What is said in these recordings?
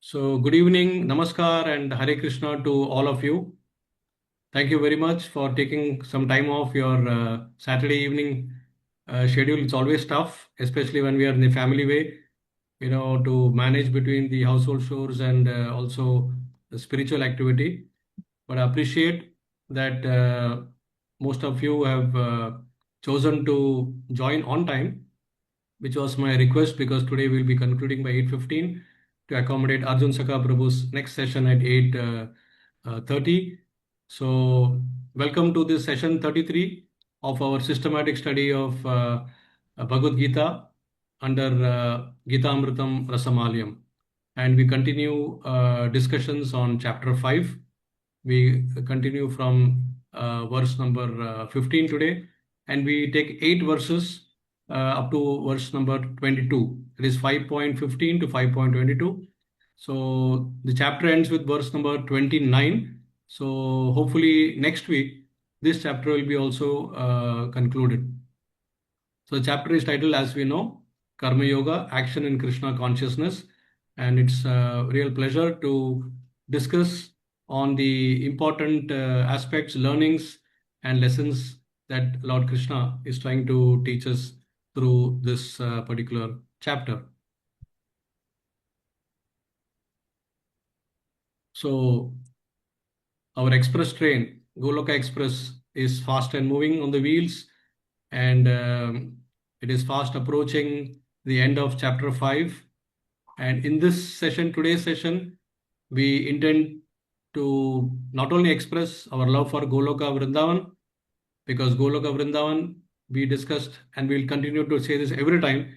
So, good evening, Namaskar, and Hare Krishna to all of you. Thank you very much for taking some time off your Saturday evening schedule. It's always tough, especially when we are in the family way, to manage between the household chores and also the spiritual activity. But I appreciate that most of you have chosen to join on time, which was my request because today we'll be concluding by 8:15 to accommodate Arjun Saka Prabhu's next session at 8:30. So, welcome to this session 33 of our systematic study of Bhagavad Gita under Gita Amritam Rasamalyam. And we continue discussions on chapter 5. We continue from verse number 15 today, and we take 8 verses up to verse number 22. It is 5.15 to 5.22. So the chapter ends with verse number 29. So hopefully next week, this chapter will be also concluded. So the chapter is titled, as we know, Karma Yoga, Action in Krishna Consciousness. And it's a real pleasure to discuss on the important aspects, learnings, and lessons that Lord Krishna is trying to teach us through this particular chapter. So, our express train, Goloka Express, is fast and moving on the wheels, and it is fast approaching the end of chapter 5. And in this session, today's session, we intend to not only express our love for Goloka Vrindavan, because Goloka Vrindavan, we discussed, and we'll continue to say this every time,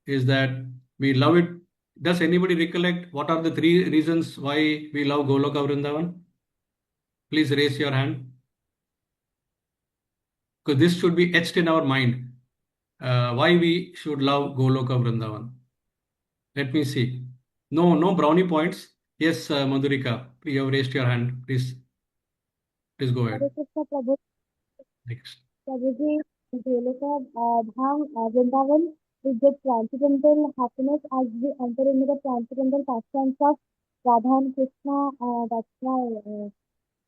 is that we love it. Does anybody recollect what are the 3 reasons why we love Goloka Vrindavan? Please raise your hand. Because this should be etched in our mind. Why we should love Goloka Vrindavan. Let me see. No brownie points. Yes, Madhurika, you have raised your hand. Please go ahead. Hare Krishna Prabhu. Next. Prabhuji, Goloka Dham Vrindavan is the transcendental happiness as we enter into the transcendental pastimes of Radha and Krishna. That's why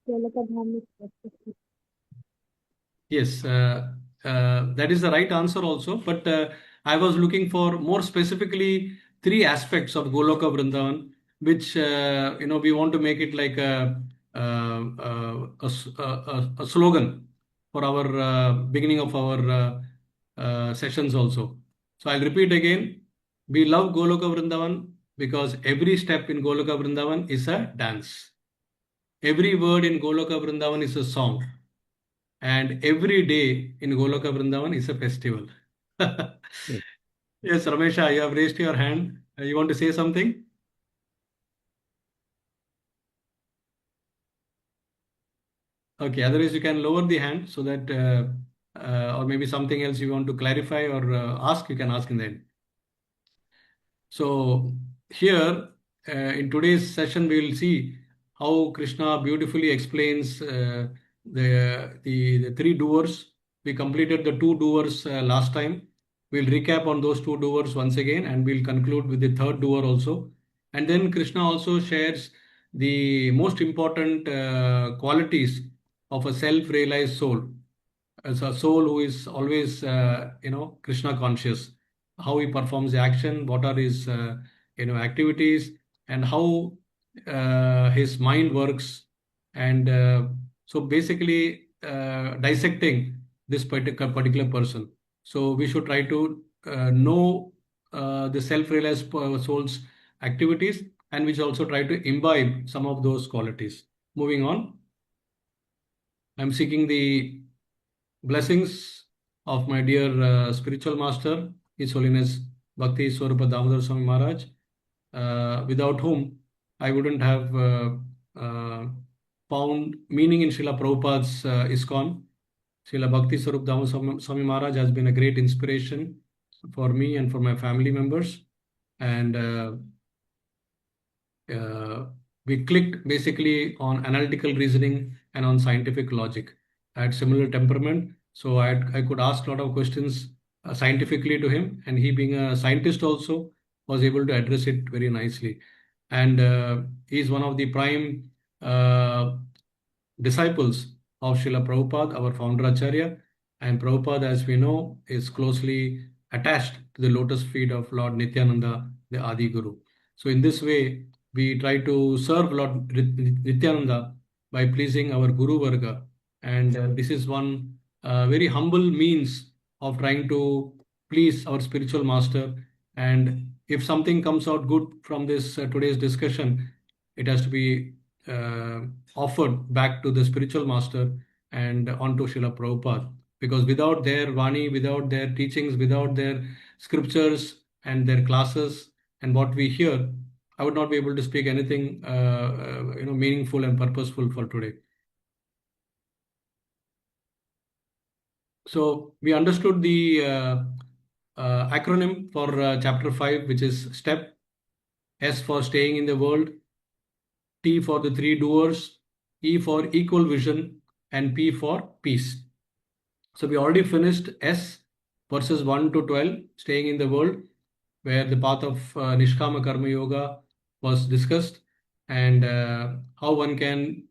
Goloka Dham is specific. Yes, that is the right answer also. But I was looking for more specifically 3 aspects of Goloka Vrindavan, which we want to make it like a slogan for our beginning of our sessions also. So I'll repeat again. We love Goloka Vrindavan because every step in Goloka Vrindavan is a dance. Every word in Goloka Vrindavan is a song. And every day in Goloka Vrindavan is a festival. Yes, Ramesha, you have raised your hand. You want to say something? Okay, otherwise you can lower the hand so that, or maybe something else you want to clarify or ask, you can ask in the end. So here in today's session, we will see how Krishna beautifully explains the 3 doers. We completed the 2 doers last time. We'll recap on those 2 doers once again, and we'll conclude with the 3rd doer also. And then Krishna also shares the most important qualities of a self-realized soul, as a soul who is always, Krishna conscious, how he performs the action, what are his, activities, and how his mind works. And so basically dissecting this particular person. So we should try to know the self-realized soul's activities, and we should also try to imbibe some of those qualities. Moving on. I'm seeking the blessings of my dear spiritual master, His Holiness Bhakti Swarupa Damodar Swami Maharaj, without whom I wouldn't have found meaning in Srila Prabhupada's ISKCON. Srila Bhakti Swarupa Damodar Swami Maharaj has been a great inspiration for me and for my family members. And we clicked basically on analytical reasoning and on scientific logic. I had similar temperament, so I could ask a lot of questions scientifically to him, and he being a scientist also was able to address it very nicely. and he is one of the prime disciples of Srila Prabhupada, our founder Acharya. And Prabhupada, as we know, is closely attached to the lotus feet of Lord Nityananda, the Adi Guru. So in this way, we try to serve Lord Nityananda by pleasing our Guru Varga. And this is one very humble means of trying to please our spiritual master. And if something comes out good from this today's discussion, it has to be uh, offered back to the spiritual master and onto Srila Prabhupada. Because without their Vani, without their teachings, without their scriptures and their classes and what we hear, I would not be able to speak anything meaningful and purposeful for today. So we understood the acronym for chapter 5, which is STEP. S for staying in the world, T for the three doers, E for equal vision, and P for peace. So we already finished S, verses 1 to 12, staying in the world, where the path of Nishkama Karma Yoga was discussed, and how one can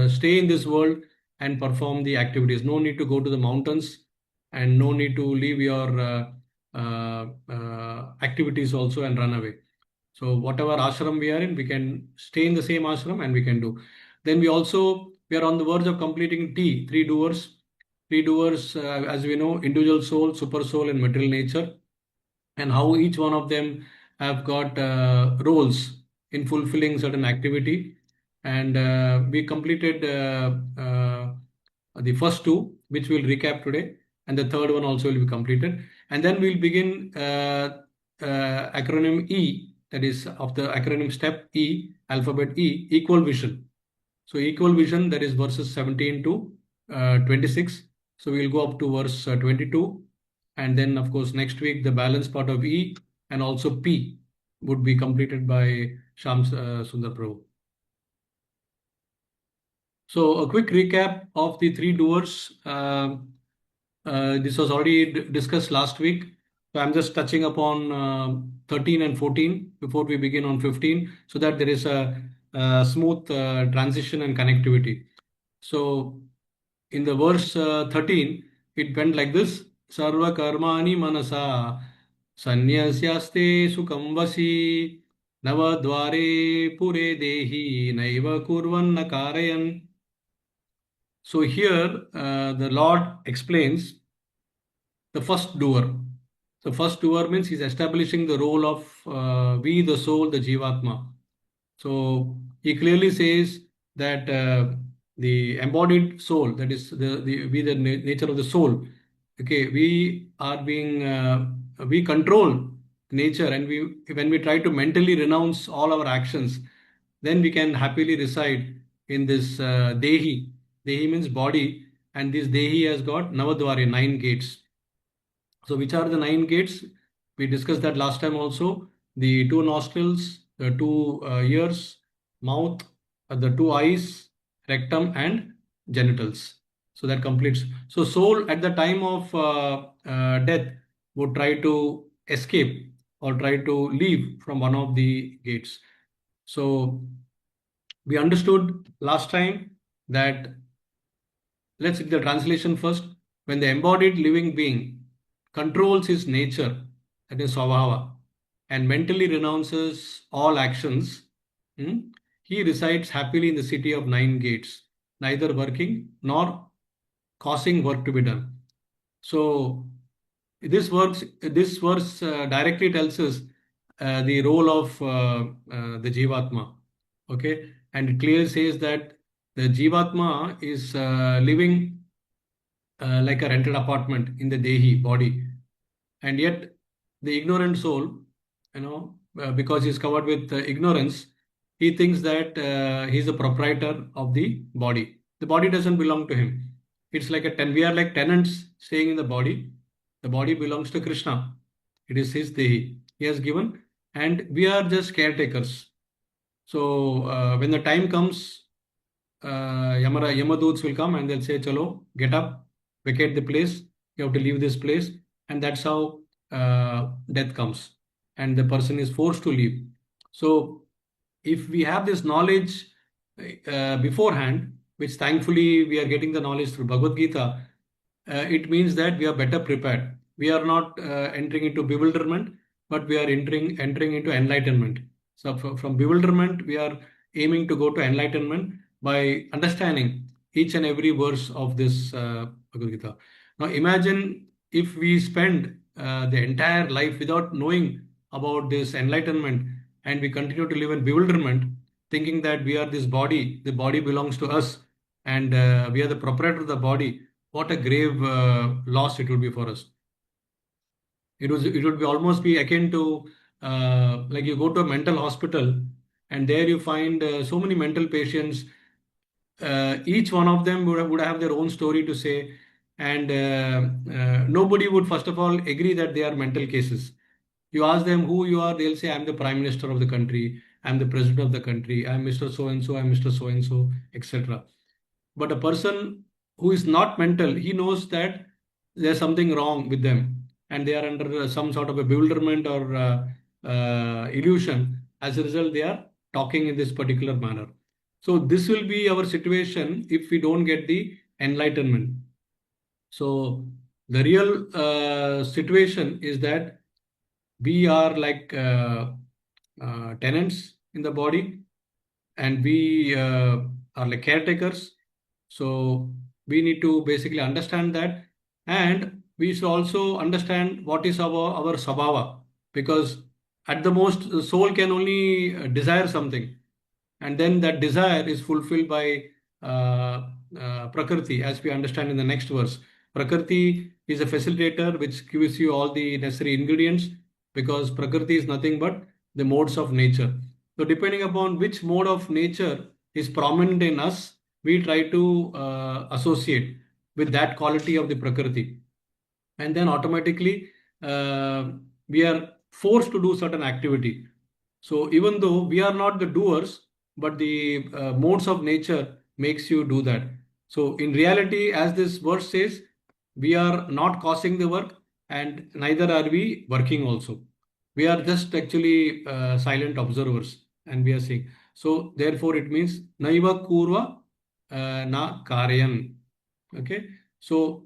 stay in this world and perform the activities. No need to go to the mountains, and no need to leave your activities also and run away. So whatever ashram we are in, we can stay in the same ashram and we can do. Then we are on the verge of completing T, three doers. Three doers, as we know, individual soul, super soul, and material nature, and how each one of them have got roles in fulfilling certain activity. And we completed the first two, which we'll recap today, and the third one also will be completed. And then we'll begin acronym E, that is of the acronym step E, alphabet E, equal vision. So equal vision, that is verses 17 to 26. So we'll go up to verse 22. And then, of course, next week, the balance part of E and also P would be completed by Sham Sundar Prabhu. So a quick recap of the three doers. This was already discussed last week. So I'm just touching upon 13 and 14 before we begin on 15, so that there is a smooth transition and connectivity. So in the verse 13, it went like this: Sarva karmani manasa sanyasyaste sukham vasi navadvare pure dehi naiva kurvan nakarayan. So here the Lord explains the first doer. The first doer means he's establishing the role of we, the soul, the Jivatma. So he clearly says that the embodied soul, that is the nature of the soul. Okay, we are being we control nature, and when we try to mentally renounce all our actions, then we can happily reside in this dehi. Dehi means body, and this dehi has got navadwari, 9 gates. So which are the 9 gates? We discussed that last time also. The two nostrils, the two ears, mouth, the two eyes, rectum, and genitals. So that completes. So soul at the time of death would try to escape or try to leave from one of the gates. So we understood last time that, let's see the translation first. When the embodied living being controls his nature, that is svabhava, and mentally renounces all actions, he resides happily in the city of 9 gates, neither working nor causing work to be done. So this verse directly tells us the role of the Jivatma. Okay, and it clearly says that the Jivatma is living like a rented apartment in the Dehi body, and yet the ignorant soul, because he's covered with ignorance, he thinks that he's the proprietor of the body. The body doesn't belong to him. It's like we are like tenants staying in the body. The body belongs to Krishna. It is his Dehi. He has given, and we are just caretakers. So when the time comes, Yamaduts will come and they'll say, Chalo, get up, vacate the place, you have to leave this place. And that's how death comes. And the person is forced to leave. So if we have this knowledge beforehand, which thankfully we are getting the knowledge through Bhagavad Gita, it means that we are better prepared. We are not entering into bewilderment, but we are entering into enlightenment. So from bewilderment, we are aiming to go to enlightenment by understanding each and every verse of this Bhagavad Gita. Now imagine if we spend the entire life without knowing about this enlightenment, and we continue to live in bewilderment, thinking that we are this body, the body belongs to us, and we are the proprietor of the body. What a grave loss it would be for us. It would be almost be akin to like you go to a mental hospital, and there you find so many mental patients. Each one of them would have their own story to say, and nobody would first of all agree that they are mental cases. You ask them who you are, they'll say, I'm the prime minister of the country, I'm the president of the country, I'm Mr. So and so, I'm Mr. So and so, etc. But a person who is not mental, he knows that there's something wrong with them, and they are under some sort of a bewilderment or illusion. As a result, they are talking in this particular manner. So this will be our situation if we don't get the enlightenment. So the real situation is that we are like tenants in the body, and we are like caretakers. So we need to basically understand that, and we should also understand what is our sabhava, because at the most the soul can only desire something, and then that desire is fulfilled by prakriti, as we understand in the next verse. Prakriti is a facilitator which gives you all the necessary ingredients, because prakriti is nothing but the modes of nature. So depending upon which mode of nature is prominent in us, we try to associate with that quality of the prakriti, and then automatically uh, we are forced to do certain activity. So even though we are not the doers, but the modes of nature makes you do that. So in reality, as this verse says, we are not causing the work, and neither are we working also. We are just actually silent observers, and we are seeing. So therefore it means naiva kurva na karyan. Okay. So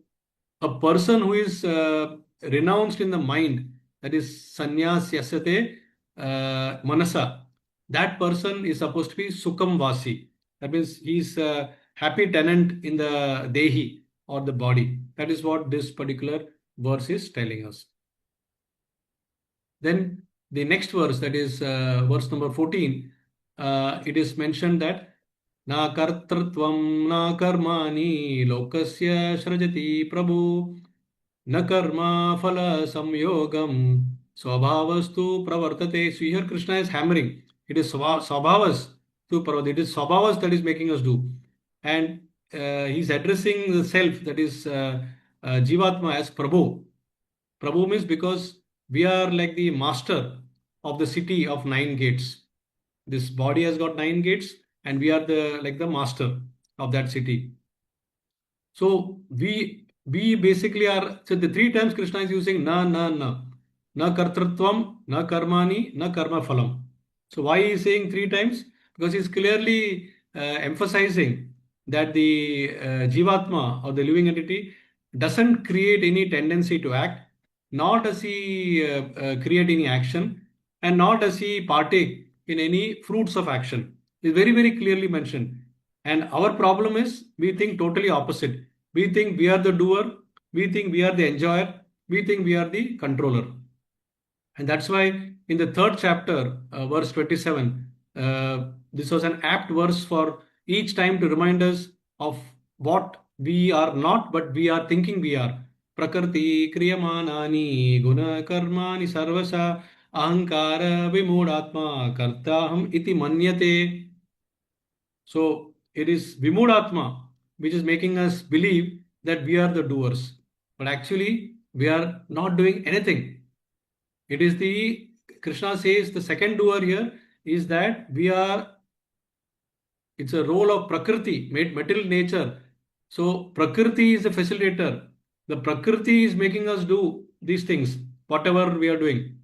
a person who is renounced in the mind, that is sannyas yasate manasa, that person is supposed to be sukham vasi. That means he's a happy tenant in the dehi, or the body. That is what this particular verse is telling us. Then the next verse, that is verse number 14, it is mentioned that na kartrtvam na karmani lokasya shrajati prabhu na karma phala samyogam swabhavastu pravartate. So here Krishna is hammering. It is swabhavas to pravartate. It is swabhavas that is making us do. And he's addressing the self, that is Jivatma, as Prabhu. Prabhu means because we are like the master of the city of nine gates. This body has got nine gates, and we are the like the master of that city. So we basically are. So the three times Krishna is using na kartrutvam, na karmani, na karma phalam. So why he is saying three times? Because he's clearly emphasizing that the jivatma, or the living entity, doesn't create any tendency to act, nor does he create any action, and nor does he partake in any fruits of action. It's very, very clearly mentioned. And our problem is we think totally opposite. We think we are the doer, we think we are the enjoyer, we think we are the controller. And that's why in the third chapter, verse 27, this was an apt verse for each time to remind us of what we are not, but we are thinking we are. Prakriti kriyamanani guna karmani sarvasa ahankara vimudatma kartaham iti manyate. So it is Vimudatma which is making us believe that we are the doers. But actually, we are not doing anything. It is the Krishna says the second doer here is that we are, it's a role of Prakriti, made material nature. So Prakriti is the facilitator. The Prakriti is making us do these things, whatever we are doing.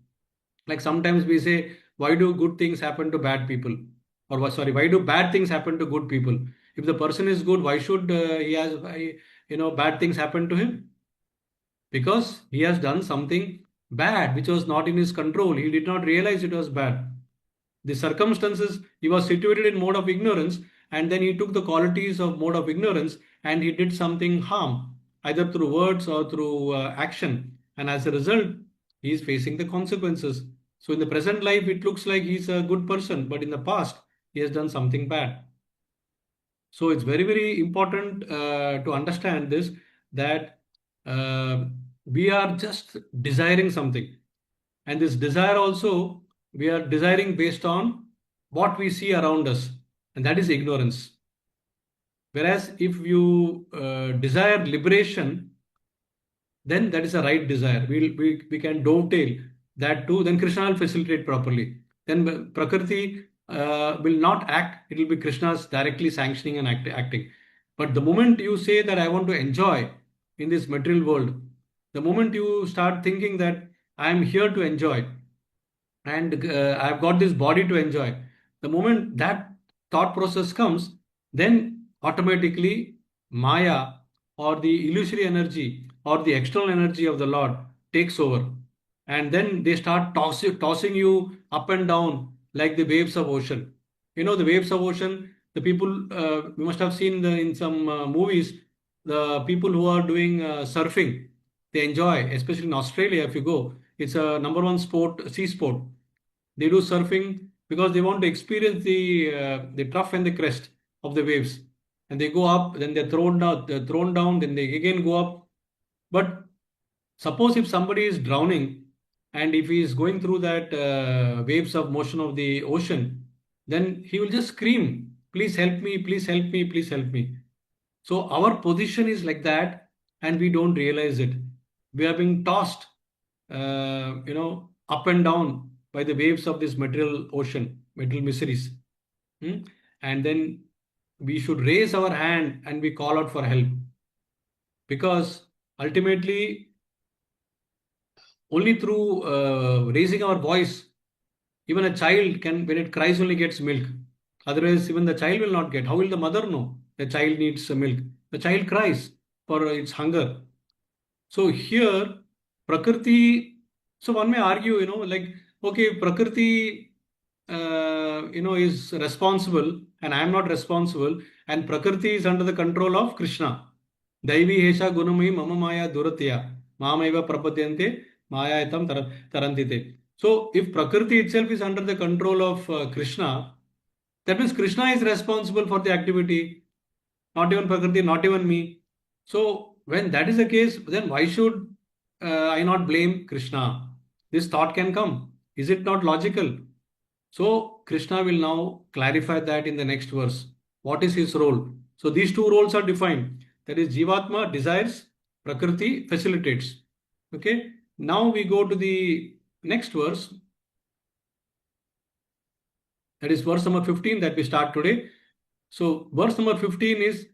Like sometimes we say, why do good things happen to bad people? or sorry, why do bad things happen to good people? If the person is good, why should bad things happen to him? Because he has done something bad which was not in his control. He did not realize it was bad. The circumstances, he was situated in mode of ignorance, and then he took the qualities of mode of ignorance and he did something harm, either through words or through action. And as a result, he is facing the consequences. So in the present life, it looks like he's a good person, but in the past, he has done something bad. So it's very, very important to understand this, that uh, we are just desiring something. And this desire also, we are desiring based on what we see around us, and that is ignorance. Whereas if you desire liberation, then that is a right desire. We can dovetail that too. Then Krishna will facilitate properly. Then Prakriti will not act, it will be Krishna's directly sanctioning and acting. But the moment you say that I want to enjoy in this material world, the moment you start thinking that I am here to enjoy, and I've got this body to enjoy. The moment that thought process comes, then automatically Maya, or the illusory energy, or the external energy of the Lord takes over. And then they start tossing you up and down like the waves of ocean. You know, the waves of ocean, the people, you must have seen in some movies, the people who are doing surfing, they enjoy, especially in Australia. If you go, it's a number one sport, sea sport. They do surfing because they want to experience the trough and the crest of the waves. And they go up, then they're thrown down, then they again go up. But suppose if somebody is drowning, and if he is going through that waves of motion of the ocean, then he will just scream, please help me, please help me, please help me. So our position is like that, and we don't realize it. We are being tossed, up and down by the waves of this material ocean, material miseries. Hmm? And then we should raise our hand and we call out for help, because ultimately, only through raising our voice, even a child can, when it cries, only gets milk. Otherwise, even the child will not get. How will the mother know the child needs milk? The child cries for its hunger. So here, Prakriti, so one may argue, like, okay, Prakriti, is responsible and I am not responsible, and Prakriti is under the control of Krishna. Daivi Hesha Gunamai Mama Maya Duratya Mamaiva Prapadyante Mayayatam Tarantite. So if Prakriti itself is under the control of Krishna, that means Krishna is responsible for the activity, not even Prakriti, not even me. So when that is the case, then why should I not blame Krishna? This thought can come. Is it not logical? So Krishna will now clarify that in the next verse. What is his role? So these two roles are defined. That is, Jivatma desires, Prakriti facilitates. Okay. Now we go to the next verse. That is verse number 15 that we start today. So verse number 15 is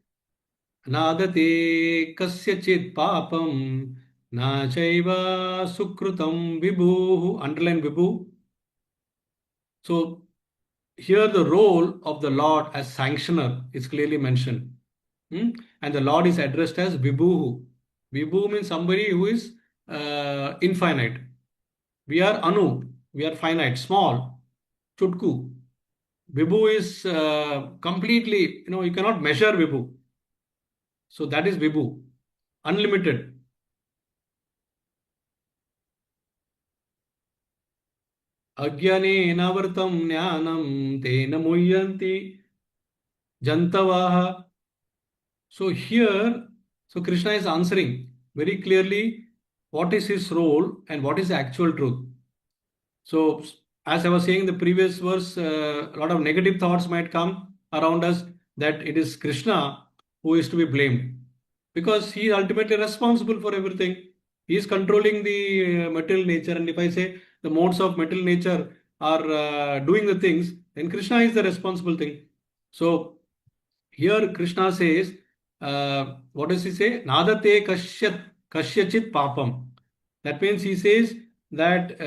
Nadate kasyachit papam na chaiva sukrutam vibhu. Underline vibhu. So here the role of the Lord as sanctioner is clearly mentioned. And the Lord is addressed as Vibhu. Vibhu means somebody who is infinite. We are Anu. We are finite, small. Chutku. Vibhu is completely, you cannot measure Vibhu. So that is Vibhu. Unlimited. Ajnane navartam jnanam tena muhyanti jantavaha. So here, so Krishna is answering very clearly what is his role and what is the actual truth. So as I was saying in the previous verse, a lot of negative thoughts might come around us, that it is Krishna who is to be blamed, because he is ultimately responsible for everything. He is controlling the material nature, and if I say the modes of material nature are doing the things, then Krishna is the responsible thing. So here Krishna says, what does he say? Nadate kashyachit papam. That means he says that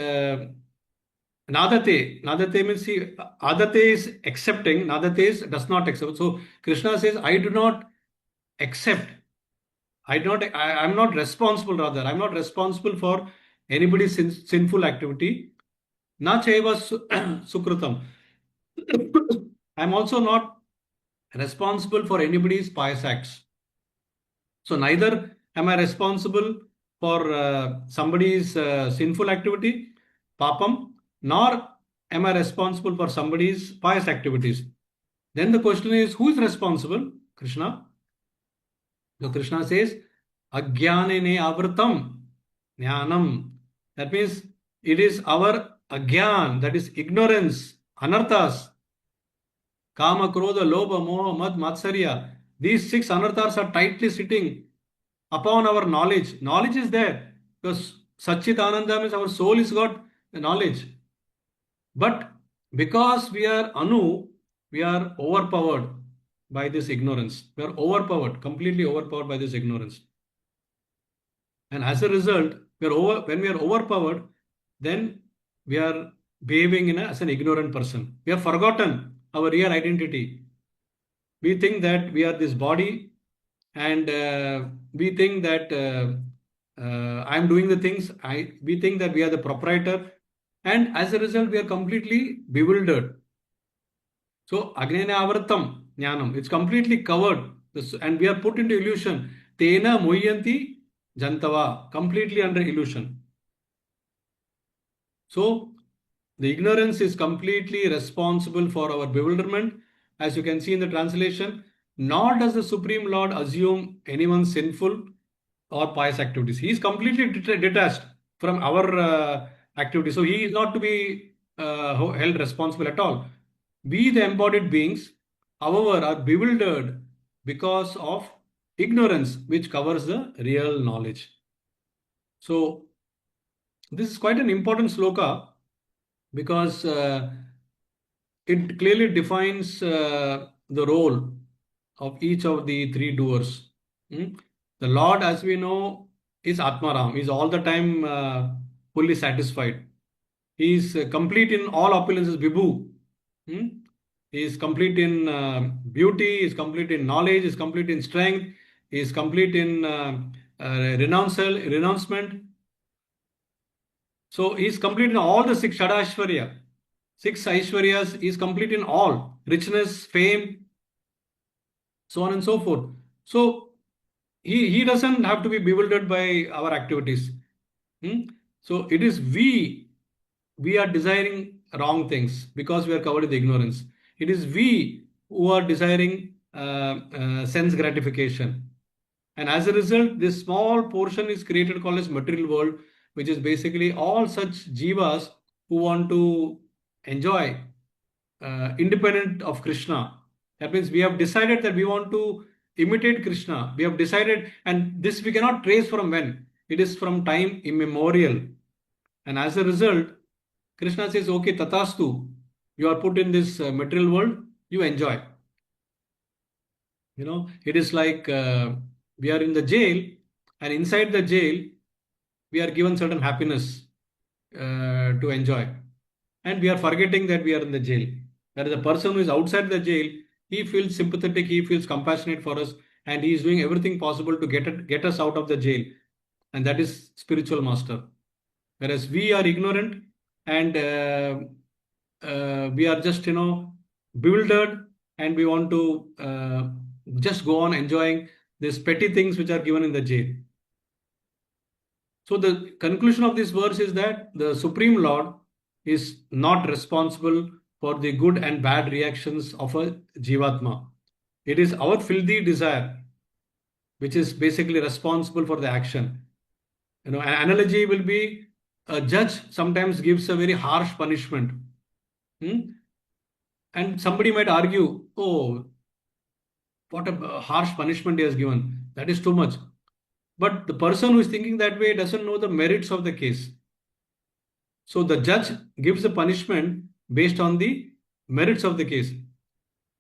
Nadate. Nadate means, see, adate is accepting, nadate does not accept. So Krishna says, I do not accept. I'm not responsible, rather. I'm not responsible for anybody's sinful activity. Na chaiva sukrutam. I'm also not responsible for anybody's pious acts. So neither am I responsible for somebody's sinful activity, papam, nor am I responsible for somebody's pious activities. Then the question is, who is responsible? Krishna. So Krishna says, Ajnanene avritam jnanam. That means it is our agyan, that is ignorance, anarthas, kama, krodha, lobha, moha, mad, matsarya. These six anarthas are tightly sitting upon our knowledge. Knowledge is there because Satchit Ananda means our soul is got the knowledge. But because we are Anu, we are overpowered by this ignorance. We are overpowered, completely overpowered by this ignorance. And as a result, when we are overpowered, then we are behaving as an ignorant person. We have forgotten our real identity. We think that we are this body, and we think that I'm doing the things. We think that we are the proprietor, and as a result, we are completely bewildered. So Agnena Avartam Jnanam, it's completely covered, and we are put into illusion. Tena Muyanti Jantava, completely under illusion. So the ignorance is completely responsible for our bewilderment. As you can see in the translation, nor does the Supreme Lord assume anyone's sinful or pious activities. He is completely detached from our activities. So he is not to be held responsible at all. We, the embodied beings, however, are bewildered because of ignorance, which covers the real knowledge. So this is quite an important sloka because it clearly defines the role of each of the three doers. The Lord, as we know, is Atmaram. He is all the time fully satisfied. He is complete in all opulences, Vibhu. He is complete in beauty, he is complete in knowledge, he is complete in strength, he is complete in renouncement. So he is complete in all the six Shadashvarya. Six Aishwaryas is complete in all. Richness, fame, so on and so forth. So he doesn't have to be bewildered by our activities. So it is we are desiring wrong things because we are covered with ignorance. It is we who are desiring sense gratification. And as a result, this small portion is created called as material world, which is basically all such jivas who want to enjoy independent of Krishna. That means we have decided that we want to imitate Krishna. We have decided, and this we cannot trace from when. It is from time immemorial. And as a result, Krishna says, okay, tatastu, you are put in this material world, you enjoy. It is like we are in the jail, and inside the jail, we are given certain happiness to enjoy. And we are forgetting that we are in the jail. That is, the person who is outside the jail, he feels sympathetic, he feels compassionate for us, and he is doing everything possible to get us out of the jail. And that is spiritual master. Whereas we are ignorant, and we are just, bewildered, and we want to just go on enjoying these petty things which are given in the jail. So the conclusion of this verse is that the Supreme Lord is not responsible for the good and bad reactions of a Jivatma. It is our filthy desire which is basically responsible for the action. An analogy will be a judge sometimes gives a very harsh punishment. And somebody might argue, oh, what a harsh punishment he has given. That is too much. But the person who is thinking that way doesn't know the merits of the case. So the judge gives the punishment based on the merits of the case.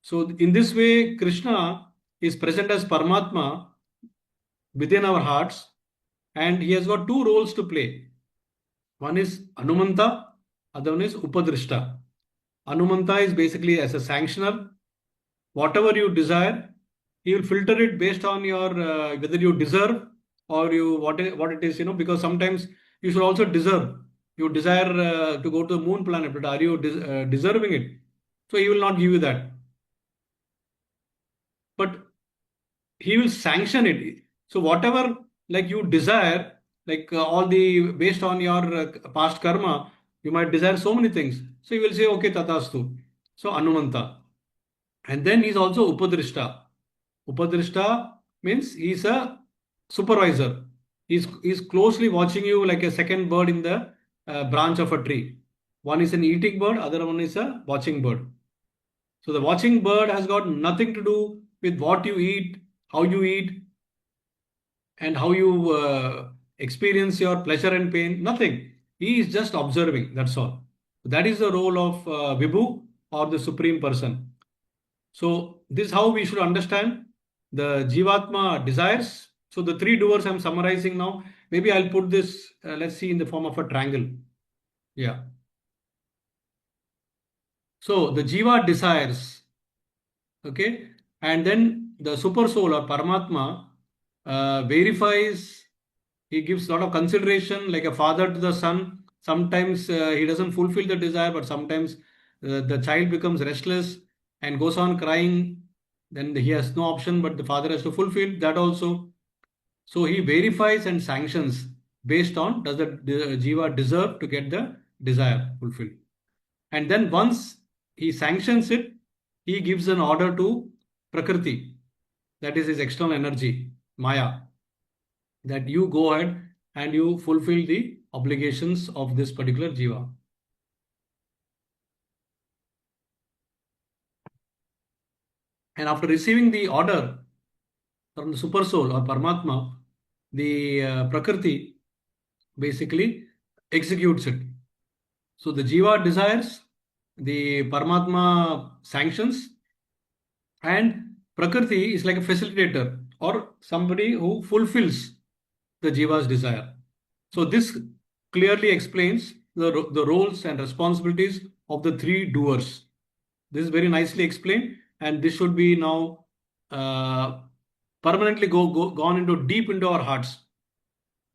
So in this way, Krishna is present as Paramatma within our hearts, and he has got two roles to play. One is Anumanta, Other one is Upadrishta. Anumanta is basically as a sanctioner. Whatever you desire, he will filter it based on your whether you deserve or you what it is, because sometimes you should also deserve. You desire to go to the moon planet, but are you deserving it? So he will not give you that. But he will sanction it. So whatever like you desire, like all the based on your past karma, you might desire so many things. So you will say, okay, tatastu. So Anumanta. And then he's also Upadrishta. Upadrishta means he's a supervisor. He's closely watching you like a second bird in the branch of a tree. One is an eating bird, other one is a watching bird. So the watching bird has got nothing to do with what you eat, how you eat, and how you experience your pleasure and pain. Nothing. He is just observing. That's all. That is the role of Vibhu or the Supreme Person. So this is how we should understand the Jivatma desires. So the three doers I'm summarizing now. Maybe I'll put this, let's see, in the form of a triangle. Yeah. So the Jiva desires, okay, and then the super soul or Paramatma verifies. He gives a lot of consideration, like a father to the son. Sometimes he doesn't fulfill the desire, but sometimes the child becomes restless and goes on crying. Then he has no option, but the father has to fulfill that also. So he verifies and sanctions based on does the jiva deserve to get the desire fulfilled. And then once he sanctions it, he gives an order to Prakriti, that is his external energy, Maya, that you go ahead and you fulfill the obligations of this particular jiva. And after receiving the order from the super soul or Paramatma, the Prakriti basically executes it. So the jiva desires, the Paramatma sanctions, and Prakriti is like a facilitator or somebody who fulfills the jiva's desire. So this clearly explains the roles and responsibilities of the three doers. This is very nicely explained, and this should be now permanently gone into deep into our hearts.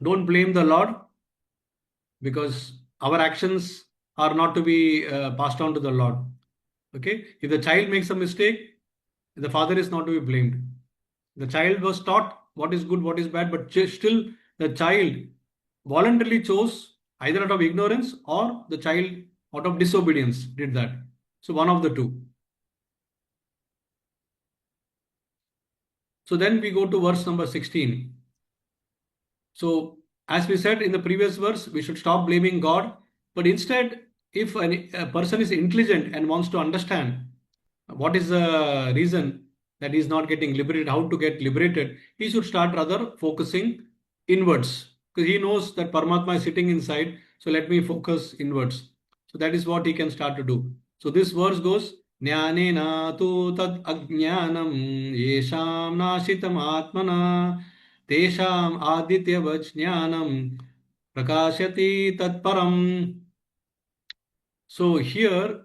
Don't blame the Lord, because our actions are not to be passed on to the Lord. Okay, if the child makes a mistake, the father is not to be blamed. The child was taught what is good, what is bad, but still the child voluntarily chose, either out of ignorance or the child out of disobedience did that. So one of the two. So then we go to verse number 16. So as we said in the previous verse, we should stop blaming God, but instead, if a person is intelligent and wants to understand what is the reason that he is not getting liberated, how to get liberated, he should start rather focusing inwards, because he knows that Paramatma is sitting inside. So let me focus inwards. So that is what he can start to do. So this verse goes, Jnanena tu tad ajnanam yesham nashitam atmana tesham aditya vajnanam prakashyati tatparam. So here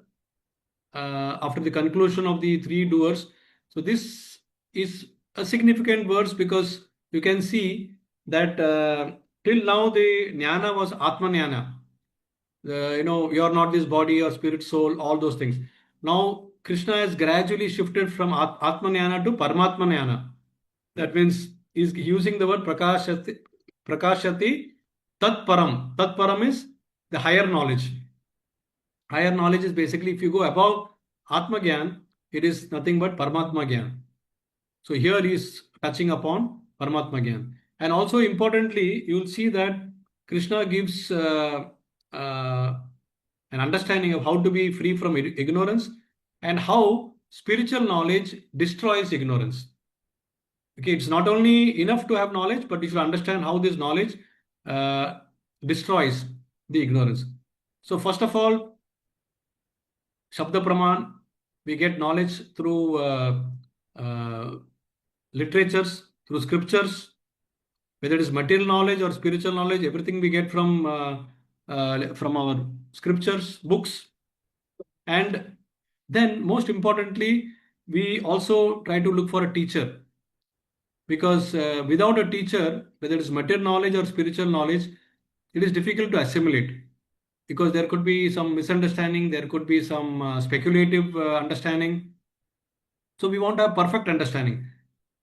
after the conclusion of the three doers. So this is a significant verse, because you can see that till now the jnana was Atma jnana. You are not this body or spirit, soul, all those things. Now Krishna has gradually shifted from Atma jnana to Paramatma jnana. That means he's using the word prakashati tat param. Tat param is the higher knowledge. Higher knowledge is basically if you go above Atma Gyan, it is nothing but Paramatma Gyan. So here he is touching upon Paramatma Gyan. And also importantly, you will see that Krishna gives an understanding of how to be free from ignorance and how spiritual knowledge destroys ignorance. Okay, it's not only enough to have knowledge, but you should understand how this knowledge uh, destroys the ignorance. So first of all, Shabda Praman, we get knowledge through uh, literatures, through scriptures, whether it is material knowledge or spiritual knowledge, everything we get from our scriptures, books, and then most importantly, we also try to look for a teacher, because without a teacher, whether it's material knowledge or spiritual knowledge, it is difficult to assimilate, because there could be some misunderstanding, there could be some speculative understanding. So we want to have perfect understanding.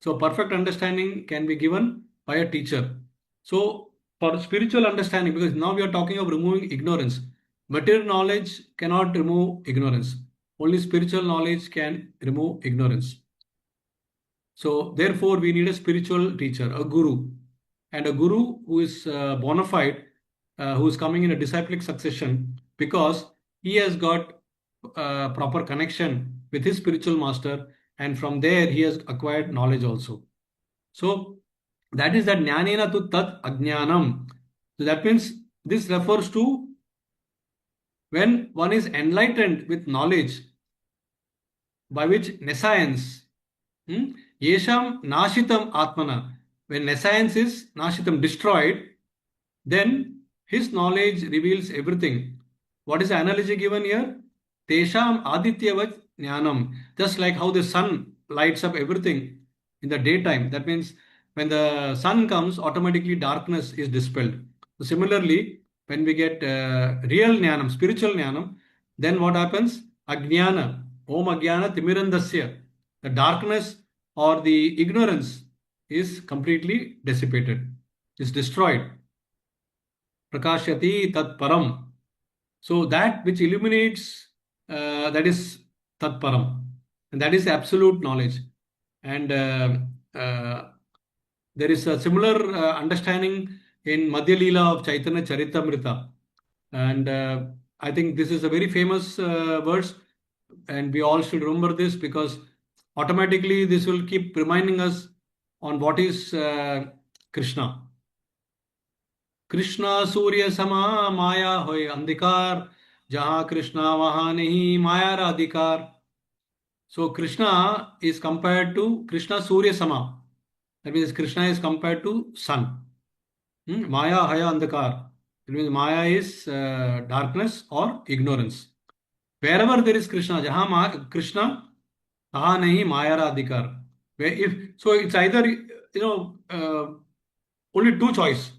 So perfect understanding can be given by a teacher. So for spiritual understanding, because now we are talking of removing ignorance, material knowledge cannot remove ignorance. Only spiritual knowledge can remove ignorance. So therefore, we need a spiritual teacher, a guru, and a guru who is bona fide, who is coming in a disciplic succession, because he has got proper connection with his spiritual master, and from there he has acquired knowledge also. So that is that jnanena tu tat ajnanam. So that means this refers to when one is enlightened with knowledge by which nescience. Yesham nashitam atmana. When nescience is nashitam, destroyed, then his knowledge reveals everything. What is the analogy given here? Tesham adityavat jnanam. Just like how the sun lights up everything in the daytime. That means when the sun comes, automatically darkness is dispelled. So similarly, when we get real jnanam, spiritual jnanam, then what happens? Ajnana. Om ajnana timirandasya. The darkness or the ignorance is completely dissipated, is destroyed. Prakashyati tat param. So that which illuminates, that is tat param, and that is absolute knowledge. And there is a similar understanding in Madhya Leela of Chaitanya Charitamrita, and I think this is a very famous verse, and we all should remember this, because automatically this will keep reminding us on what is Krishna. Krishna सूर्य समा माया होय अंधकार जहां कृष्णा वहां नहीं माया रा अधिकार. So Krishna is compared to Krishna Surya Sama. That means Krishna is compared to sun. Maya Haya Andhakar. It means Maya is darkness or ignorance. Wherever there is Krishna, jahan Krishna, taha nahi Maya ra adhikar. Where if so, it's either only two choice.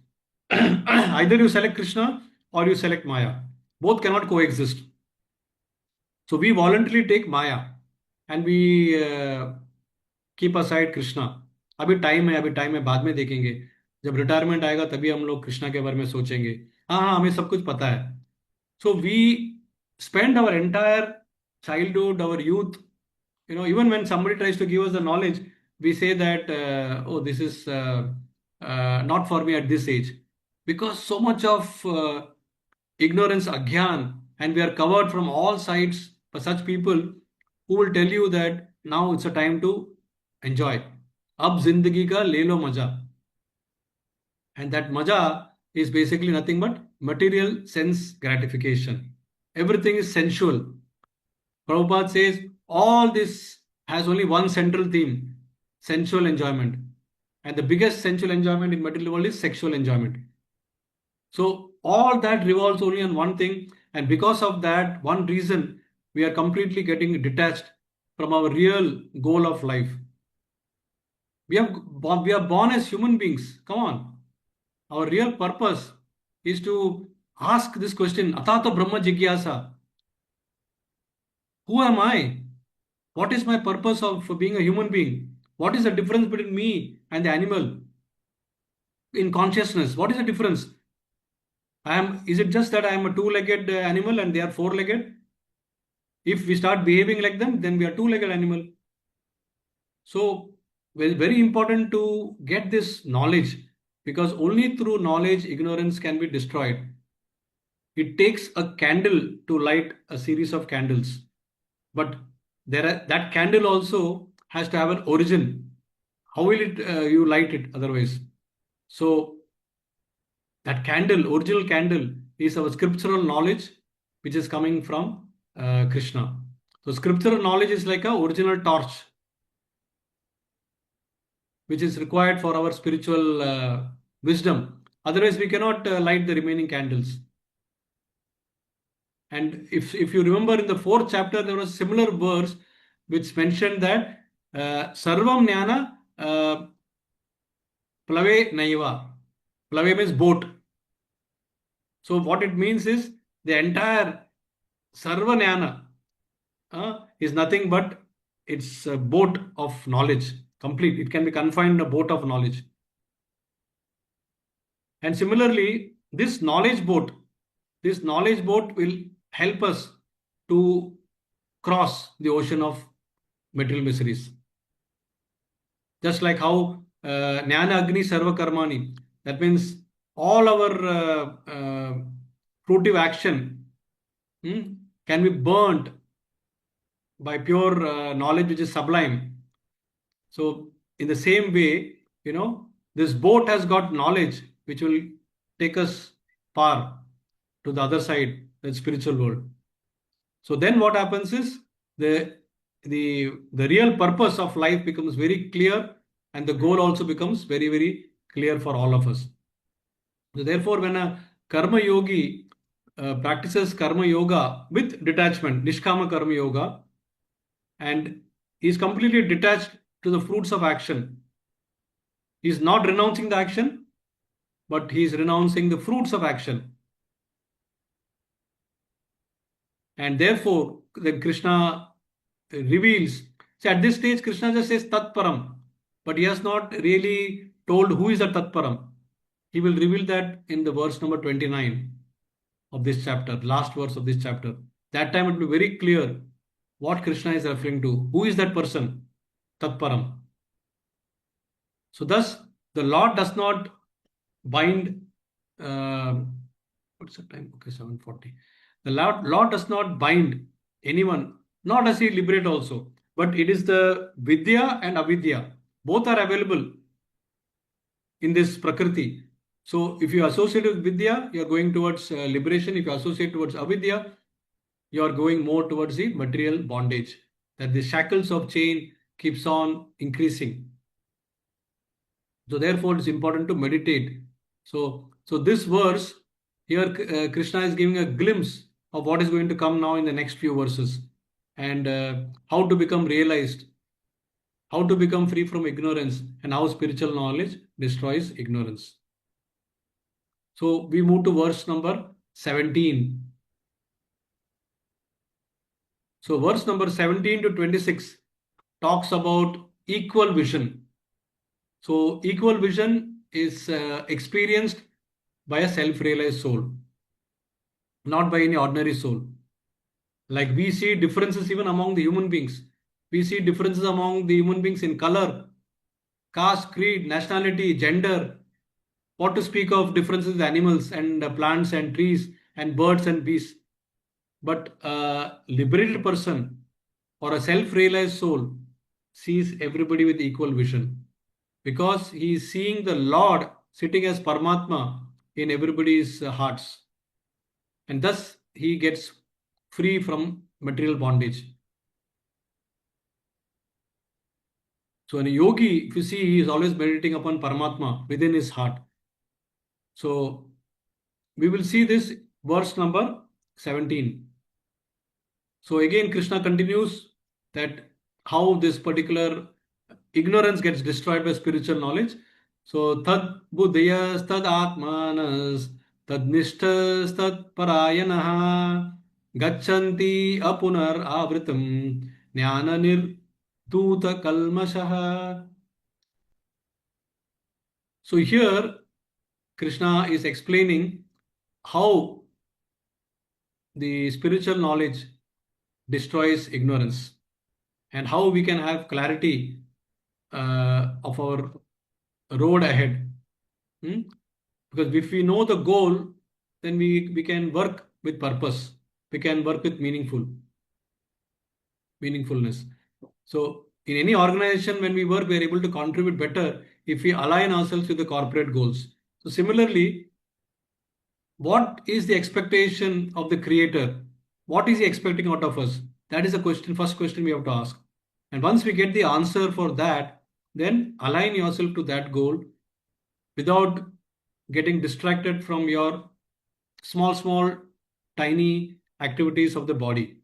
Either you select Krishna or you select Maya. Both cannot coexist. So we voluntarily take Maya and we keep aside Krishna. अभी time है बाद में देखेंगे. जब retirement आएगा तभी हम लोग कृष्णा के बारे में सोचेंगे. हाँ हाँ हमें सब कुछ पता है. So we spend our entire childhood, our youth, even when somebody tries to give us the knowledge, we say that, oh, this is not for me at this age. Because so much of ignorance, agyan, and we are covered from all sides by such people who will tell you that now it's a time to enjoy. Ab zindagi ka le lo maja. And that maja is basically nothing but material sense gratification. Everything is sensual. Prabhupada says all this has only one central theme: sensual enjoyment. And the biggest sensual enjoyment in material world is sexual enjoyment. So all that revolves only on one thing, and because of that one reason, we are completely getting detached from our real goal of life. We are born as human beings. Come on. Our real purpose is to ask this question, Atato Brahma Jigyasa. Who am I? What is my purpose of being a human being? What is the difference between me and the animal in consciousness? What is the difference? Is it just that I am a two-legged animal and they are four-legged? If we start behaving like them, then we are two-legged animal. So, well, very important to get this knowledge, because only through knowledge ignorance can be destroyed. It takes a candle to light a series of candles, but that candle also has to have an origin. How will you light it otherwise? So that candle, original candle, is our scriptural knowledge, which is coming from Krishna. So scriptural knowledge is like a original torch, which is required for our spiritual wisdom. Otherwise, we cannot light the remaining candles. And if you remember in the 4th chapter, there was a similar verse which mentioned that Sarvam Jnana Plave Naiva. Plave means boat. So what it means is the entire Sarva Jnana is nothing but it's a boat of knowledge. Complete. It can be confined in a boat of knowledge. And similarly, this knowledge boat will help us to cross the ocean of material miseries. Just like how Jnana Agni Sarva Karmani, that means all our fruitive action can be burnt by pure knowledge which is sublime. So, in the same way, this boat has got knowledge which will take us far to the other side, the spiritual world. So then what happens is the real purpose of life becomes very clear, and the goal also becomes very, very clear for all of us. So therefore, when a karma yogi practices karma yoga with detachment, nishkama karma yoga, and he is completely detached to the fruits of action, he is not renouncing the action, but he is renouncing the fruits of action. And therefore, then Krishna reveals. See, at this stage, Krishna just says Tat Param, but he has not really told who is the Tat Param. He will reveal that in the verse number 29 of this chapter, last verse of this chapter. That time it will be very clear what Krishna is referring to. Who is that person? Tat Param. So, thus, the Lord does not bind. What's the time? Okay, 7:40. The Lord does not bind anyone, nor does he liberate also. But it is the Vidya and Avidya. Both are available in this Prakriti. So if you associate with Vidya, you are going towards liberation. If you associate towards Avidya, you are going more towards the material bondage. That the shackles of chain keeps on increasing. So therefore, it's important to meditate. So this verse here, Krishna is giving a glimpse of what is going to come now in the next few verses, and how to become realized, how to become free from ignorance, and how spiritual knowledge destroys ignorance. So we move to verse number 17. So verse number 17 to 26 talks about equal vision. So equal vision is experienced by a self-realized soul, not by any ordinary soul. Like we see differences even among the human beings. We see differences among the human beings in color, caste, creed, nationality, gender. What to speak of differences with animals and plants and trees and birds and beasts. But a liberated person or a self-realized soul sees everybody with equal vision, because he is seeing the Lord sitting as Paramatma in everybody's hearts. And thus he gets free from material bondage. So in a yogi, if you see, he is always meditating upon Paramatma within his heart. So we will see this verse number 17. So again, Krishna continues that how this particular ignorance gets destroyed by spiritual knowledge. So tad buddhiyas tad atmanas tad nishtas tad parayanaha gachanti apunar avritam jnana nirduta kalmashaha. So here Krishna is explaining how the spiritual knowledge destroys ignorance, and how we can have clarity of our road ahead. Because if we know the goal, then we can work with purpose. We can work with meaningfulness. So in any organization, when we work, we are able to contribute better if we align ourselves with the corporate goals. So similarly, what is the expectation of the creator? What is he expecting out of us? That is the question, first question we have to ask. And once we get the answer for that, then align yourself to that goal without getting distracted from your small, tiny activities of the body.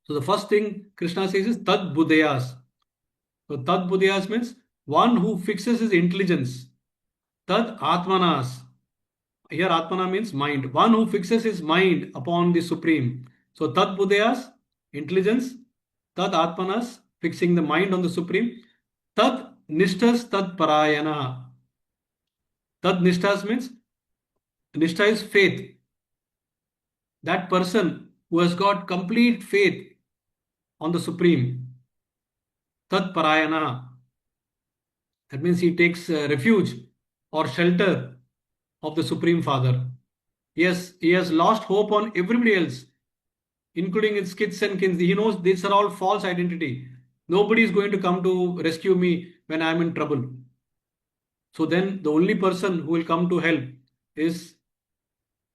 So the first thing Krishna says is Tad Buddhayas. So Tad Buddhayas means one who fixes his intelligence. Tad Atmanas. Here Atmana means mind. One who fixes his mind upon the Supreme. So Tad Buddhayas, intelligence. Tad Atmanas, fixing the mind on the Supreme. Tad Nishtas Tad Parayana. Tad Nishtas means Nishtha is faith. That person who has got complete faith on the Supreme. Tat Parayana. That means he takes refuge or shelter of the Supreme Father. Yes, he has lost hope on everybody else, including his kids and kins. He knows these are all false identity. Nobody is going to come to rescue me when I am in trouble. So then the only person who will come to help is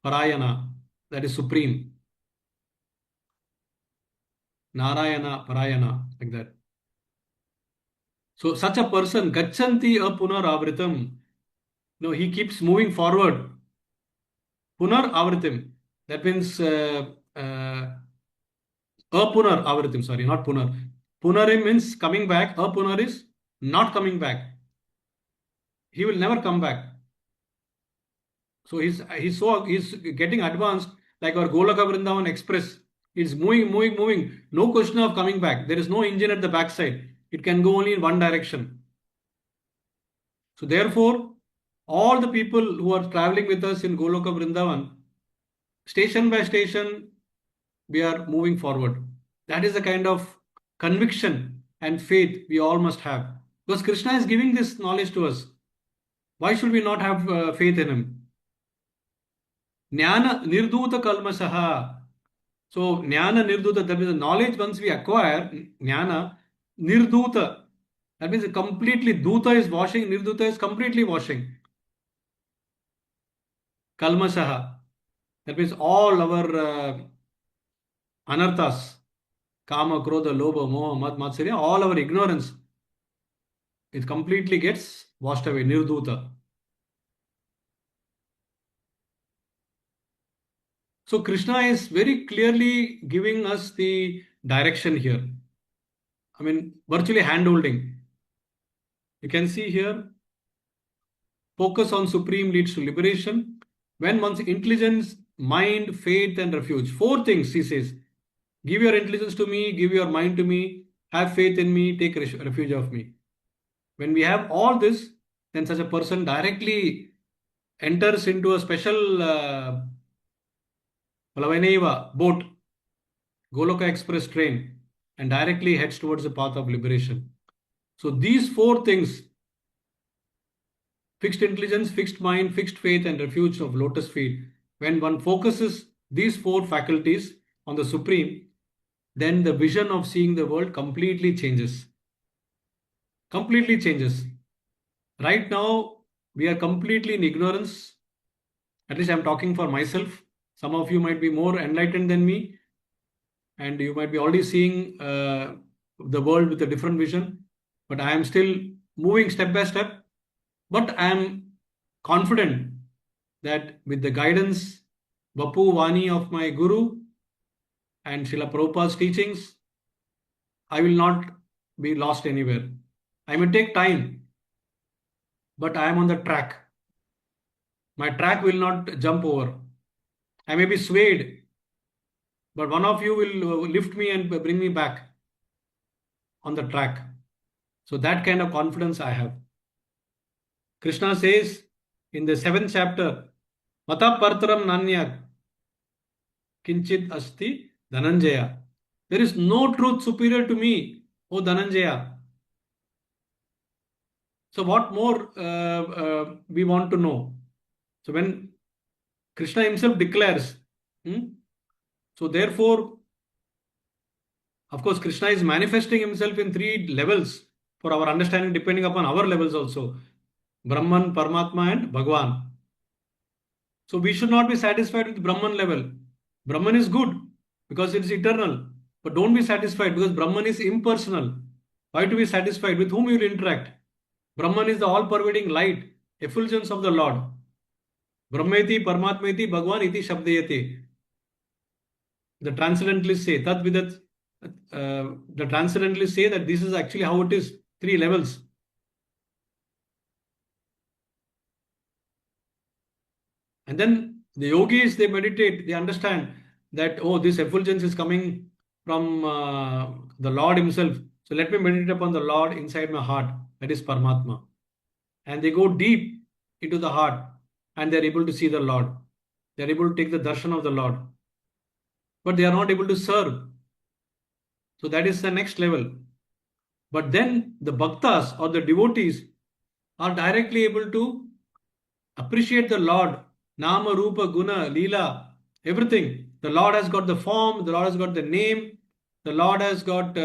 Parayana, that is Supreme. Narayana, Parayana, like that. So such a person, Gachanti apunar avritam. No, he keeps moving forward. Punar avritim. That means apunar avritim. Sorry, not punar. Punarim means coming back. Apunar is not coming back. He will never come back. So he's getting advanced like our Golaka Vrindavan Express. It's moving. No question of coming back. There is no engine at the backside. It can go only in one direction. So therefore, all the people who are traveling with us in Goloka Vrindavan, station by station, we are moving forward. That is the kind of conviction and faith we all must have. Because Krishna is giving this knowledge to us. Why should we not have faith in him? Jnana nirduta kalmasaha. So jnana nirduta, that means the knowledge once we acquire, jnana nirduta. That means completely, duta is washing, nirduta is completely washing. Kalmasaha. That means all our anarthas, kama, krodha, lobha, moha, mad, matsarya, all our ignorance, it completely gets washed away, nirduta. So Krishna is very clearly giving us the direction here. I mean, virtually hand-holding. You can see here, focus on Supreme leads to liberation. When one's intelligence, mind, faith, and refuge. 4 things, he says. Give your intelligence to me, give your mind to me, have faith in me, take refuge of me. When we have all this, then such a person directly enters into a special boat, Goloka Express train, and directly heads towards the path of liberation. So these 4 things, fixed intelligence, fixed mind, fixed faith, and refuge of lotus feet, when one focuses these 4 faculties on the Supreme, then the vision of seeing the world completely changes. Completely changes. Right now, we are completely in ignorance. At least I'm talking for myself. Some of you might be more enlightened than me, and you might be already seeing the world with a different vision. But I am still moving step by step. But I am confident that with the guidance, Vapu Vani of my Guru and Srila Prabhupada's teachings, I will not be lost anywhere. I may take time, but I am on the track. My track will not jump over. I may be swayed, but one of you will lift me and bring me back on the track. So that kind of confidence I have. Krishna says in the 7th chapter, Mata Partaram Nanyat Kinchit Asti Dhananjaya. There is no truth superior to me, O Dhananjaya. So what more we want to know? So when Krishna himself declares, so therefore, of course, Krishna is manifesting himself in 3 levels for our understanding, depending upon our levels also. Brahman, Paramatma, and Bhagwan. So we should not be satisfied with Brahman level. Brahman is good because it is eternal. But don't be satisfied because Brahman is impersonal. Why to be satisfied? With whom you will interact? Brahman is the all-pervading light, effulgence of the Lord. Brahmeti, Paramatmeti, Bhagwan iti Shabdayate. The transcendentalists say, Tat Vidat, the transcendentalists say that this is actually how it is, 3 levels. And then the yogis, they meditate, they understand that, oh, this effulgence is coming from the Lord Himself. So let me meditate upon the Lord inside my heart. That is Paramatma. And they go deep into the heart and they're able to see the Lord. They're able to take the darshan of the Lord. But they are not able to serve. So that is the next level. But then the bhaktas or the devotees are directly able to appreciate the Lord. Nama, Rupa, Guna, Leela, everything. The Lord has got the form, the Lord has got the name, the Lord has got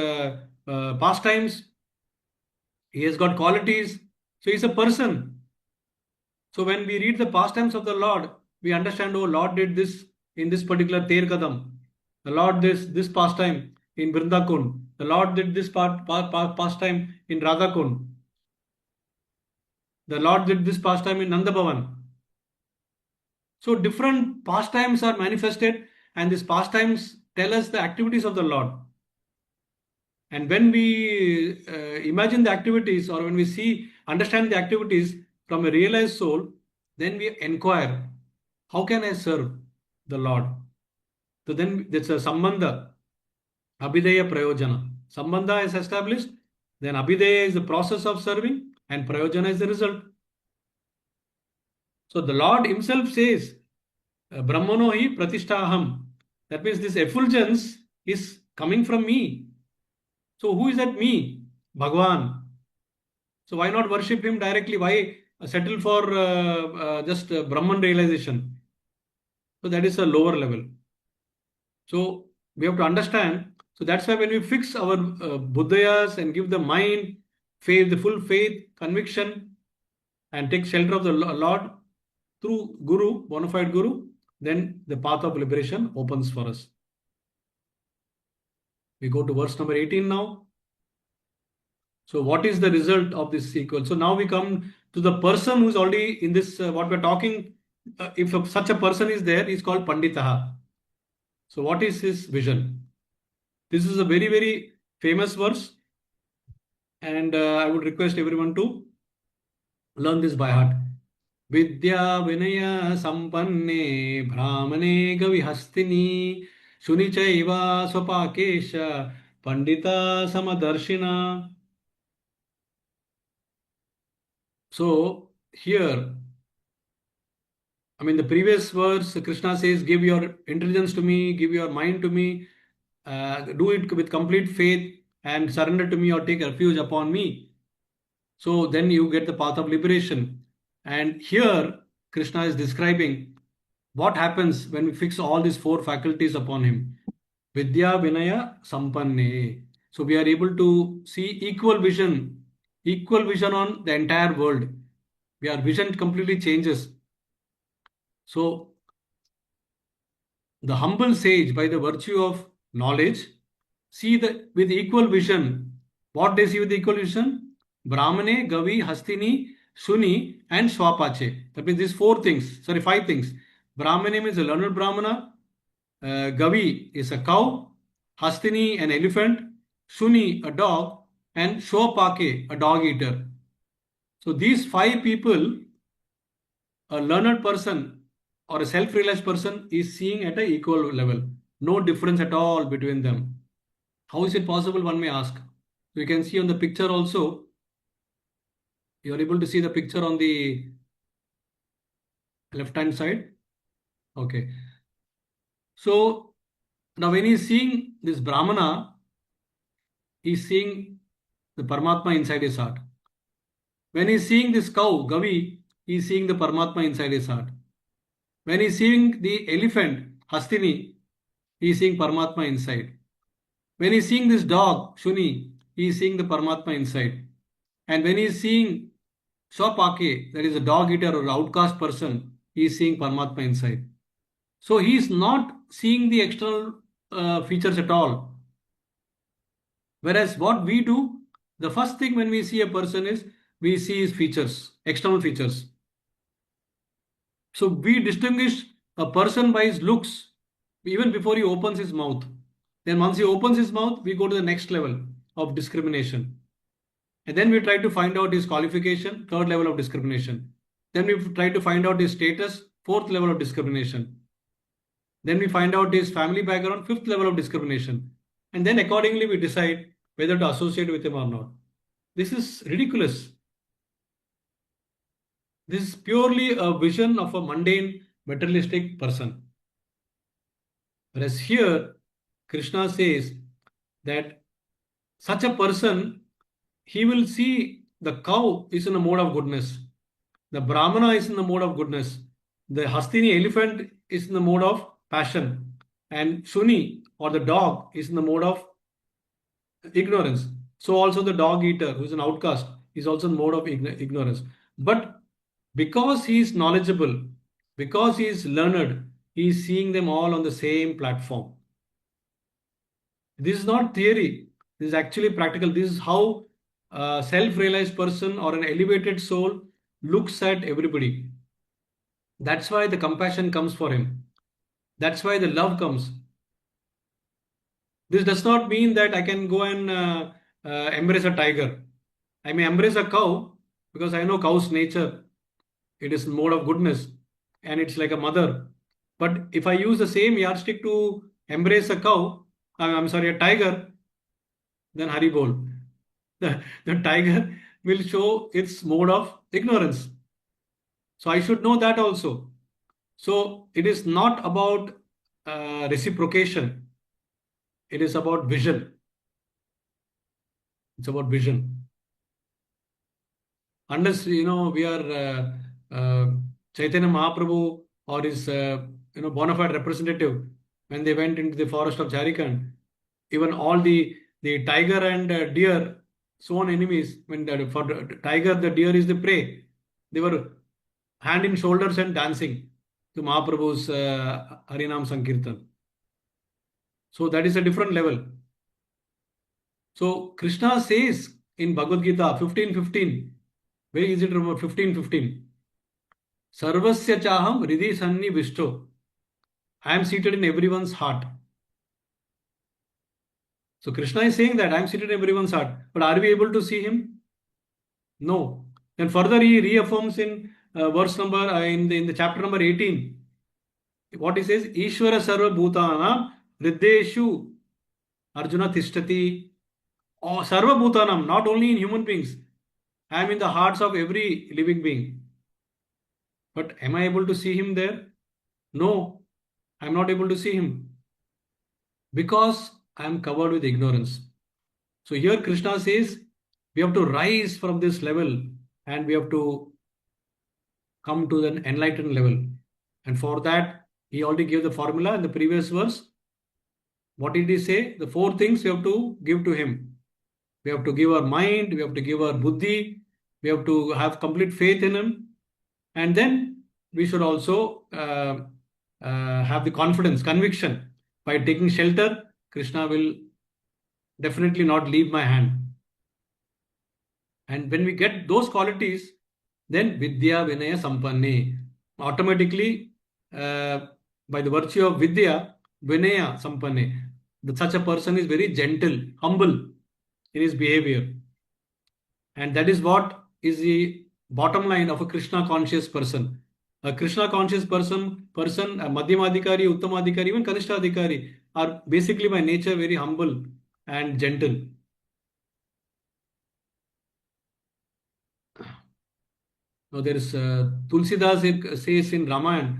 pastimes, He has got qualities. So He's a person. So when we read the pastimes of the Lord, we understand, oh, Lord did this in this particular Ter Kadam. The Lord this pastime in Vrindakun. The Lord did this pastime in Radhakun. The Lord did this pastime in Nandabhavan. So different pastimes are manifested, and these pastimes tell us the activities of the Lord. And when we imagine the activities, or when we understand the activities from a realized soul, then we inquire, how can I serve the Lord? So then it's a sambandha, abhideya prayojana. Sambandha is established, then abhideya is the process of serving, and prayojana is the result. So the Lord Himself says, Brahmano hi pratishtaham. That means this effulgence is coming from me. So who is that me? Bhagwan. So why not worship Him directly? Why settle for just Brahman realization? So that is a lower level. So we have to understand. So that's why when we fix our buddhayas and give the mind, faith, the full faith, conviction, and take shelter of the Lord through Guru, bona fide Guru, then the path of liberation opens for us. We go to verse number 18 now. So what is the result of this sequel? So now we come to the person who's already in this, what we're talking. If such a person is there, he's called Panditaha. So what is his vision? This is a very, very famous verse. And I would request everyone to learn this by heart. Vidya Vinaya Sampanne Brahmane Gavihastini Shunichaiva Swapakesha Pandita Samadarshina. So here, I mean, the previous verse, Krishna says, give your intelligence to me, give your mind to me, do it with complete faith and surrender to me or take refuge upon me. So then you get the path of liberation. And here, Krishna is describing what happens when we fix all these 4 faculties upon him. Vidya Vinaya Sampanne. So we are able to see equal vision on the entire world. Our vision completely changes. So the humble sage, by the virtue of knowledge, see with equal vision. What they see with equal vision? Brahmane, Gavi, Hastini, Suni, and Swapache. That means these 5 things. Brahmane means a learned Brahmana. Gavi is a cow. Hastini, an elephant. Suni, a dog. And Swapake, a dog eater. So these 5 people, a learned person or a self-realized person is seeing at an equal level. No difference at all between them. How is it possible, one may ask? You can see on the picture also. You are able to see the picture on the left-hand side. Okay. So now when he is seeing this Brahmana, he is seeing the Paramatma inside his heart. When he is seeing this cow, Gavi, he is seeing the Paramatma inside his heart. When he is seeing the elephant, Hastini, he is seeing Paramatma inside. When he is seeing this dog, Shuni, he is seeing the Paramatma inside. And when he is seeing Swapake, that is a dog eater or outcast person, he is seeing Paramatma inside. So he is not seeing the external features at all. Whereas what we do, the first thing when we see a person is, we see his features, external features. So we distinguish a person by his looks. even before he opens his mouth. Then once he opens his mouth, we go to the next level of discrimination. And then we try to find out his qualification, third level of discrimination. Then we try to find out his status, fourth level of discrimination. Then we find out his family background, fifth level of discrimination. And then accordingly we decide whether to associate with him or not. This is ridiculous. This is purely a vision of a mundane, materialistic person. Whereas here, Krishna says that such a person, he will see the cow is in a mode of goodness, the Brahmana is in the mode of goodness, the Hastini elephant is in the mode of passion, and Shuni or the dog is in the mode of ignorance. So also the dog eater, who is an outcast, is also in mode of ignorance. But because he is knowledgeable, because he is learned, he is seeing them all on the same platform. This is not theory. This is actually practical. This is how a self-realized person or an elevated soul looks at everybody. That's why the compassion comes for him. That's why the love comes. This does not mean that I can go and embrace a tiger. I may embrace a cow because I know cow's nature. It is mode of goodness and it's like a mother. But if I use the same yardstick to embrace a cow, I'm sorry, a tiger, then Haribol. The tiger will show its mode of ignorance. So I should know that also. So it is not about reciprocation. It is about vision. It's about vision. Unless we are Chaitanya Mahaprabhu or his bona fide representative, when they went into the forest of Jharkhand, even all the tiger and deer, sworn enemies. When for the tiger, the deer is the prey. They were hand in shoulders and dancing to Mahaprabhu's Harinam Sankirtan. So that is a different level. So Krishna says in Bhagavad Gita 15:15, very easy to remember, 15:15. Sarvasya chaham hridhi sanni vishto. I am seated in everyone's heart. So Krishna is saying that I am seated in everyone's heart. But are we able to see him? No. Then further he reaffirms in verse number, in the chapter number 18. What he says, Ishvara sarva bhutanam hriddeshu Arjuna tishtati. Oh, sarva bhutanam, not only in human beings. I am in the hearts of every living being. But am I able to see him there? No, I am not able to see him. Because I am covered with ignorance. So here Krishna says, we have to rise from this level and we have to come to an enlightened level. And for that, he already gave the formula in the previous verse. What did he say? The four things we have to give to him. We have to give our mind, we have to give our buddhi, we have to have complete faith in him. And then we should also have the confidence, conviction. By taking shelter, Krishna will definitely not leave my hand. And when we get those qualities, then Vidya Vinaya Sampanne. Automatically, by the virtue of Vidya, Vinaya Sampanne, such a person is very gentle, humble in his behavior. And that is what is the bottom line of a Krishna conscious person. A Krishna conscious person, a Madhyamadhikari, Uttamadhikari, even Kanishthadhikari are basically by nature very humble and gentle. Now there is Tulsidas says in Ramayana,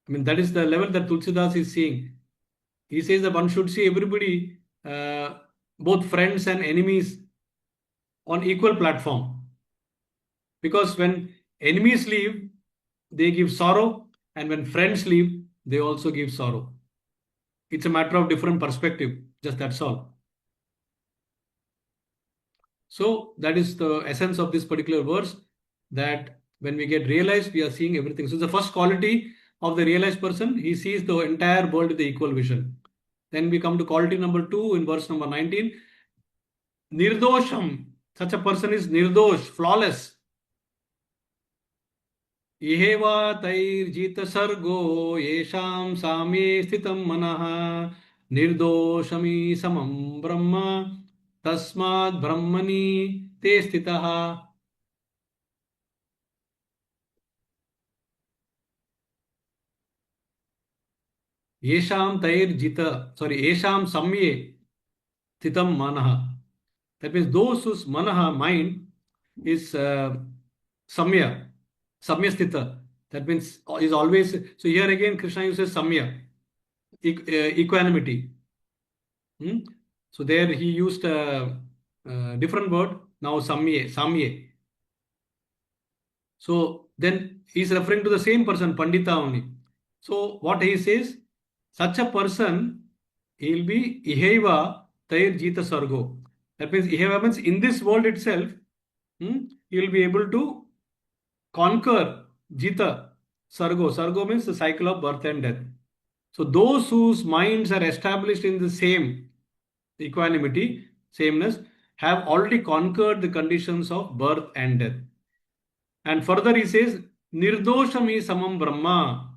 I mean that is the level that Tulsidas is seeing. He says that one should see everybody, both friends and enemies, on equal platform. Because when enemies leave, they give sorrow, and when friends leave, they also give sorrow. It's a matter of different perspective, just that's all. So that is the essence of this particular verse, that when we get realized, we are seeing everything. So the first quality of the realized person, he sees the entire world with the equal vision. Then we come to quality number 2 in verse number 19. Nirdosham. Such a person is nirdosh, flawless. इहेवा तैर्जित सर्गो येषां साम्ये स्थितं मनः निर्दोषमी समं ब्रह्म तस्मात् ब्रह्मणि ते स्थितः. येषां तैर्जित, sorry, येषां सम्ये स्थितं मनः. That means those whose manah, mind, is samya, samya sthita. That means is always. So here again, Krishna uses samya, equanimity. Hmm? So there he used a, different word. Now samye, samye. So then he's referring to the same person, Pandita only. So what he says, such a person, he'll be iheva tair jita sargo. That means iheva means in this world itself, he will be able to conquer jita sargo. Sargo means the cycle of birth and death. So those whose minds are established in the same equanimity, sameness, have already conquered the conditions of birth and death. And further he says, Nirdoshami samam Brahma.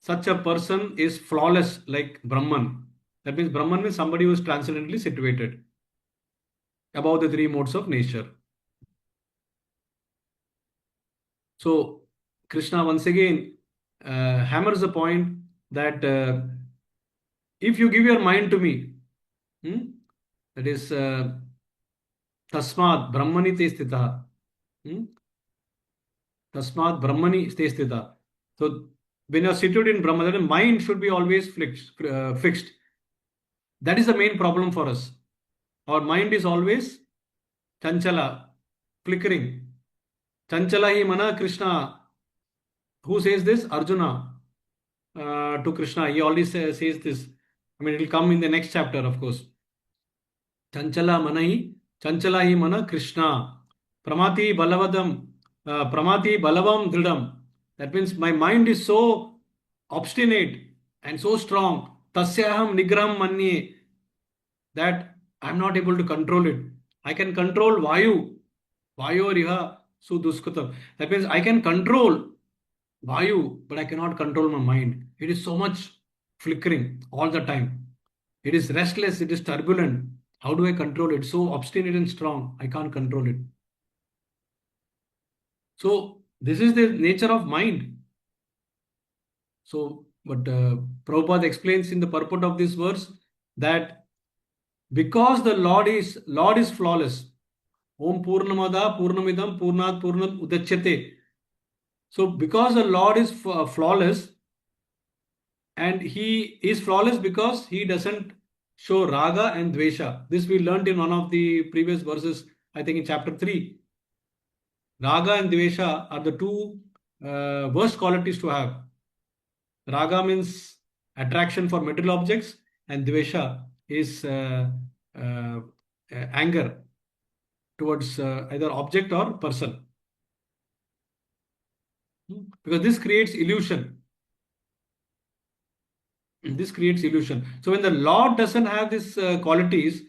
Such a person is flawless like Brahman. That means Brahman means somebody who is transcendently situated above the three modes of nature. So Krishna once again hammers the point that if you give your mind to me, that is Tasmat Brahmani te stita. Tasmat Brahmani te stita. So when you are situated in Brahma, then mind should be always fixed. That is the main problem for us. Our mind is always chanchala, flickering. Chanchala hi mana Krishna. Who says this? Arjuna to Krishna. He always says this. I mean, it will come in the next chapter, of course. Chanchala hi mana Krishna. Pramati balavadam, pramati balavam dridam. That means my mind is so obstinate and so strong. Tasyaham nigraham manye, that I'm not able to control it. I can control Vayu. Vayu riha suduskutam. That means I can control Vayu, but I cannot control my mind. It is so much flickering all the time. It is restless, it is turbulent. How do I control it? So obstinate and strong, I can't control it. So this is the nature of mind. So, but Prabhupada explains in the purport of this verse that because the Lord is flawless. Om Purnamada Purnamidam Purnat Purnam Udachyate. So because the Lord is flawless, and he is flawless because he doesn't show raga and dvesha. This we learned in one of the previous verses, I think in chapter 3. Raga and dvesha are the two worst qualities to have. Raga means attraction for material objects, and dvesha is anger towards either object or person. Because this creates illusion. This creates illusion. So when the Lord doesn't have these qualities,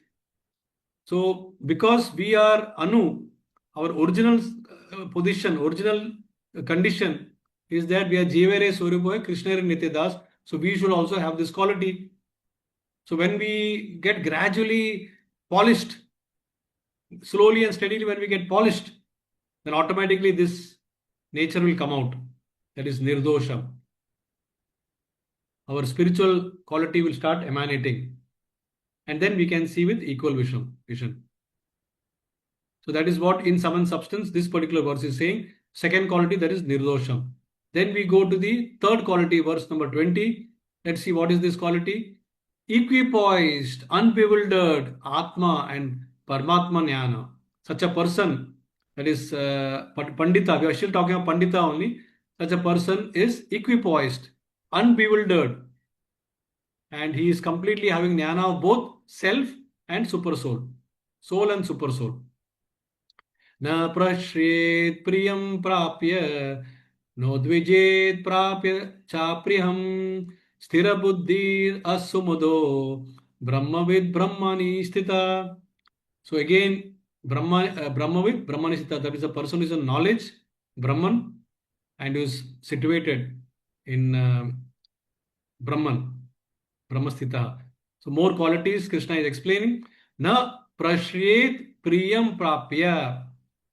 so because we are Anu, our original position, original condition is that we are Jivere Swarupa Krishna Nityadas. So we should also have this quality. So when we get gradually polished, slowly and steadily, when we get polished, then automatically this nature will come out. That is Nirdosha. Our spiritual quality will start emanating. And then we can see with equal vision. So that is what in sum and substance this particular verse is saying. Second quality, that is Nirdosham. Then we go to the third quality, verse number 20. Let's see what is this quality. Equipoised, unbewildered, Atma and Paramatma Jnana. Such a person, that is Pandita, we are still talking about Pandita only. Such a person is equipoised, unbewildered, and he is completely having Jnana of both self and super soul. Soul and super soul. न प्रश्रेत प्रियं प्राप्य नोद्विजेत प्राप्य चाप्रियम स्थिर बुद्धि असुमुदो ब्रह्मविद ब्रह्मणि स्थिता. So again, Brahmavid Brahmani Sthita, that is a person who is in knowledge, Brahman, and is situated in Brahman, Brahmasthita. So more qualities Krishna is explaining. Na prashriyet priyam prapya.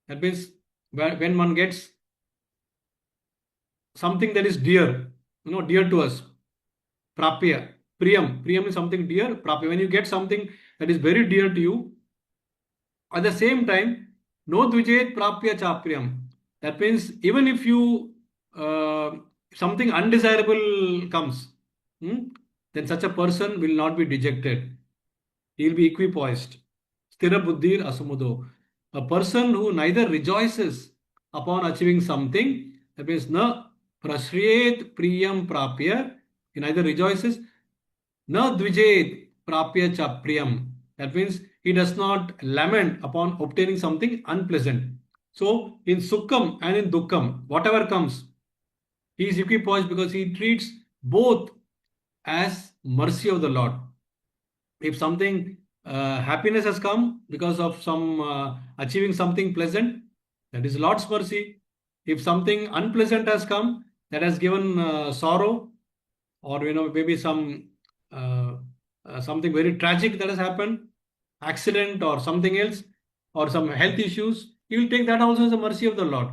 That means when one gets something that is dear, dear to us, prapya, priyam is something dear, prapya. When you get something that is very dear to you, at the same time, no dvijet prapya chapriyam. That means even if you something undesirable comes, then such a person will not be dejected. He will be equipoised. Sthira buddhir asumudo. A person who neither rejoices upon achieving something, that means na prashriyet priyam prapya, he neither rejoices, na dvijet prapya cha priyam. That means he does not lament upon obtaining something unpleasant. So in sukham and in dukkham, whatever comes, he is equipoised because he treats both as mercy of the Lord. If something happiness has come because of some achieving something pleasant, that is Lord's mercy. If something unpleasant has come, that has given sorrow, or maybe some something very tragic that has happened, accident or something else, or some health issues, he will take that also as a mercy of the Lord,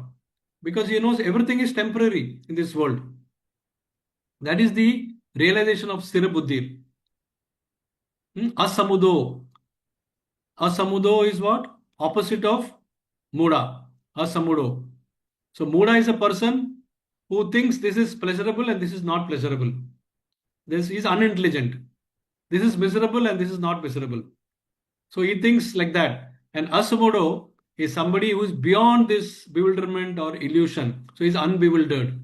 because he knows everything is temporary in this world. That is the realization of Sthira Buddhi. Asamudo. Asamudo is what? Opposite of Muda. Asamudo. So Muda is a person who thinks this is pleasurable and this is not pleasurable. This is unintelligent. This is miserable and this is not miserable. So he thinks like that. And Asamudo is somebody who is beyond this bewilderment or illusion. So he's unbewildered.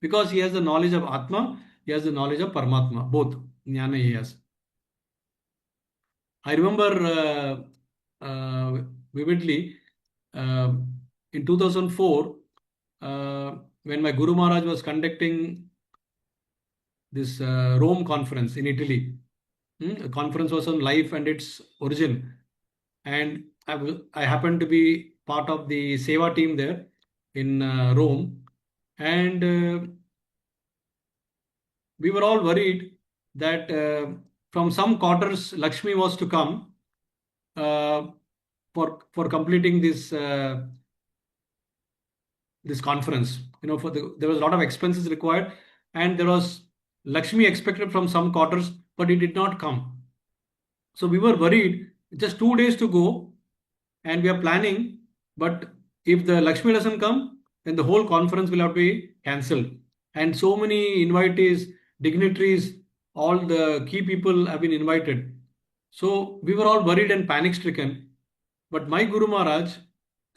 Because he has the knowledge of Atma, he has the knowledge of Paramatma. Both. Jnana he has. I remember vividly in 2004 when my Guru Maharaj was conducting this Rome conference in Italy. The conference was on life and its origin. And I happened to be part of the Seva team there in Rome. And we were all worried that from some quarters Lakshmi was to come for completing this this conference. There was a lot of expenses required, and there was Lakshmi expected from some quarters, but it did not come. So we were worried. Just 2 days to go, and we are planning. But if the Lakshmi doesn't come, then the whole conference will have to be cancelled. And so many invitees, dignitaries, all the key people have been invited. So we were all worried and panic stricken. But my Guru Maharaj,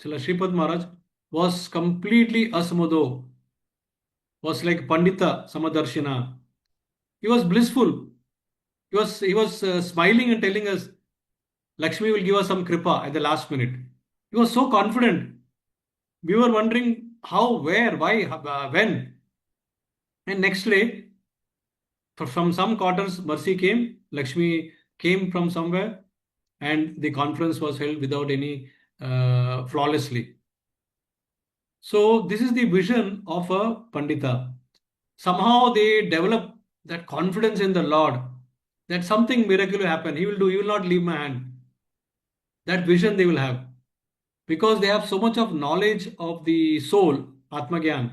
Srila Sripad Maharaj, was completely asamudo, was like Pandita Samadarshina. He was blissful. He was smiling and telling us, Lakshmi will give us some kripa at the last minute. He was so confident. We were wondering how, where, why, when. And next day, from some quarters, mercy came. Lakshmi came from somewhere, and the conference was held without any flawlessly. So this is the vision of a Pandita. Somehow they develop that confidence in the Lord that something miracle will happen. He will do. He will not leave my hand. That vision they will have, because they have so much of knowledge of the soul, Atma Gyan.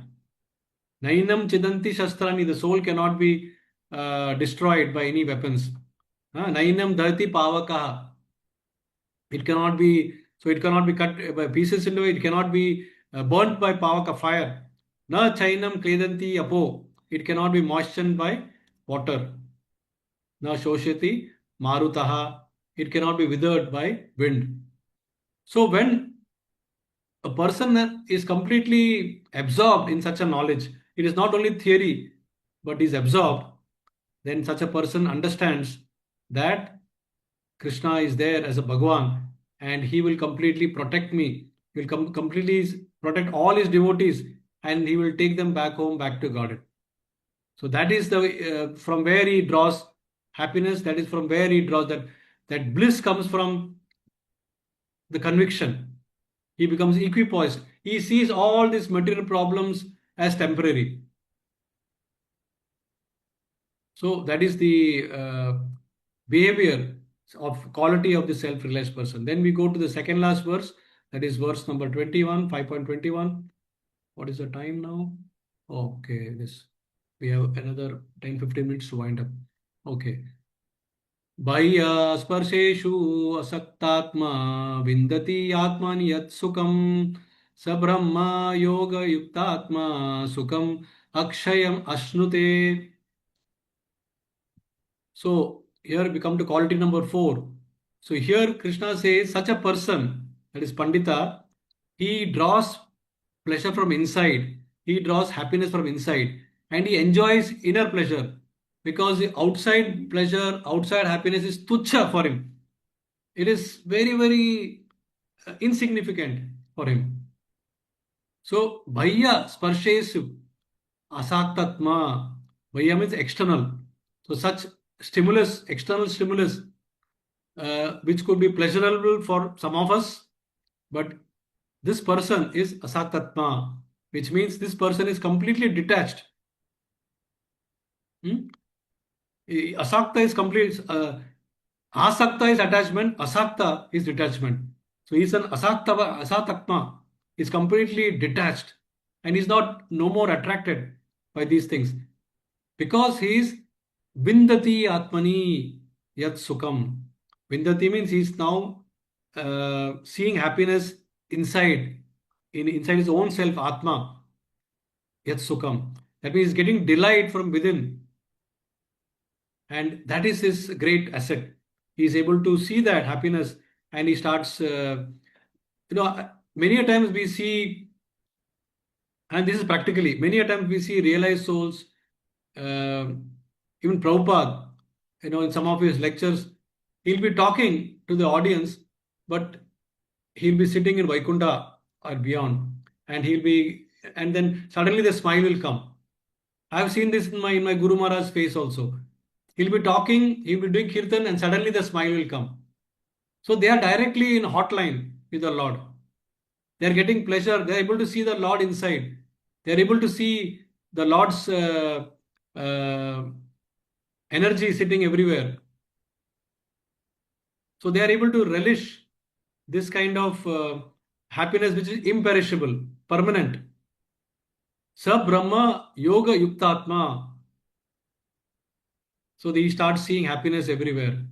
Nainam chidanti shastrani. The soul cannot be destroyed by any weapons. Nainam dharti pavakaha. It cannot be. So it cannot be cut by pieces into it. It cannot be burnt by pavaka fire. Na chainam kledanti apo. It cannot be moistened by water. Na shoshati marutaha. It cannot be withered by wind. So when a person is completely absorbed in such a knowledge, it is not only theory, but is absorbed, then such a person understands that Krishna is there as a Bhagwan, and he will completely protect me. He will completely protect all his devotees, and he will take them back home, back to Godhead. So that is the from where he draws happiness. That is from where he draws that bliss comes from the conviction. He becomes equipoised. He sees all these material problems as temporary. So that is the behavior of quality of the self-realized person. Then we go to the second last verse, that is verse number 21, 5.21. What is the time now? Okay, this we have another 10-15 minutes to wind up. Okay. Bhaya sparseshu asaktatma vindati atmani yat sukam sabrahma yoga yuktatma sukam akshayam ashnute. So here we come to quality number 4. So here Krishna says such a person, that is Pandita, he draws pleasure from inside, he draws happiness from inside, and he enjoys inner pleasure because the outside pleasure, outside happiness is tuchha for him. It is very, very insignificant for him. So bhaya sparshesu asaktatma. Bhaya means external. So such stimulus, external stimulus, which could be pleasurable for some of us, but this person is asaktatma, which means this person is completely detached. Asakta is complete. Asakta is attachment. Asakta is detachment. So he's an asatakma. He's completely detached, and he's not no more attracted by these things because he is vindati atmani yat sukam. Vindati means he's now seeing happiness inside, inside his own self, atma yat sukam. That means he's getting delight from within, and that is his great asset. He is able to see that happiness, and he starts. Many a times we see, and this is practically, many a times we see realized souls, even Prabhupada, in some of his lectures, he'll be talking to the audience, but he'll be sitting in Vaikunta or beyond, and and then suddenly the smile will come. I've seen this in my Guru Maharaj's face also. He'll be talking, he'll be doing kirtan, and suddenly the smile will come. So they are directly in hotline with the Lord. They are getting pleasure. They are able to see the Lord inside. They are able to see the Lord's energy sitting everywhere. So they are able to relish this kind of happiness which is imperishable, permanent. Sa Brahma Yoga Yuktatma. So they start seeing happiness everywhere.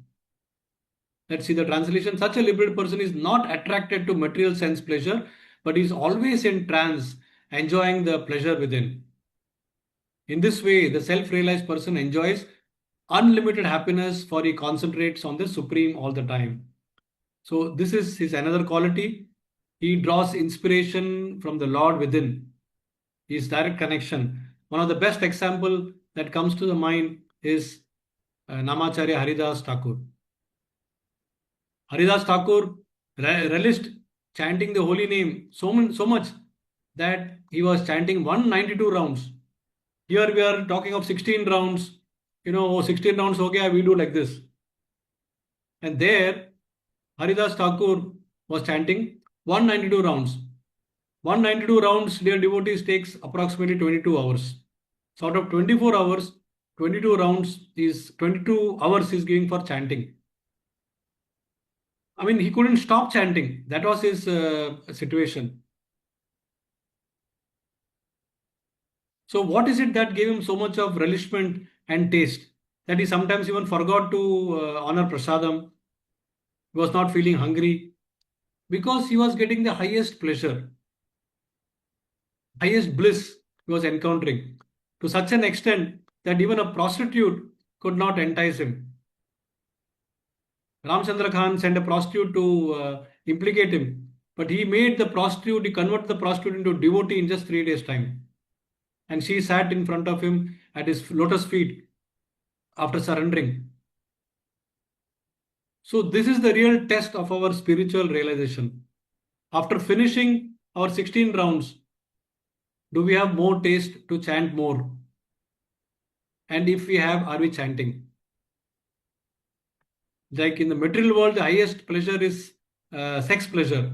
Let's see the translation. Such a liberated person is not attracted to material sense pleasure, but is always in trance, enjoying the pleasure within. In this way, the self-realized person enjoys unlimited happiness, for he concentrates on the Supreme all the time. So this is his another quality. He draws inspiration from the Lord within. His direct connection. One of the best example that comes to the mind is Namacharya Haridas Thakur. Haridas Thakur relished chanting the holy name so much that he was chanting 192 rounds. Here we are talking of 16 rounds. 16 rounds, okay, we do like this. And there, Haridas Thakur was chanting 192 rounds. 192 rounds, dear devotees, takes approximately 22 hours. So out of 24 hours, 22 hours is giving for chanting. I mean, he couldn't stop chanting. That was his situation. So what is it that gave him so much of relishment and taste that he sometimes even forgot to honor prasadam? He was not feeling hungry because he was getting the highest pleasure, highest bliss he was encountering to such an extent that even a prostitute could not entice him. Ramchandra Khan sent a prostitute to implicate him, but he converted the prostitute into a devotee in just 3 days' time. And she sat in front of him at his lotus feet after surrendering. So this is the real test of our spiritual realization. After finishing our 16 rounds, do we have more taste to chant more? And if we have, are we chanting? Like in the material world, the highest pleasure is sex pleasure.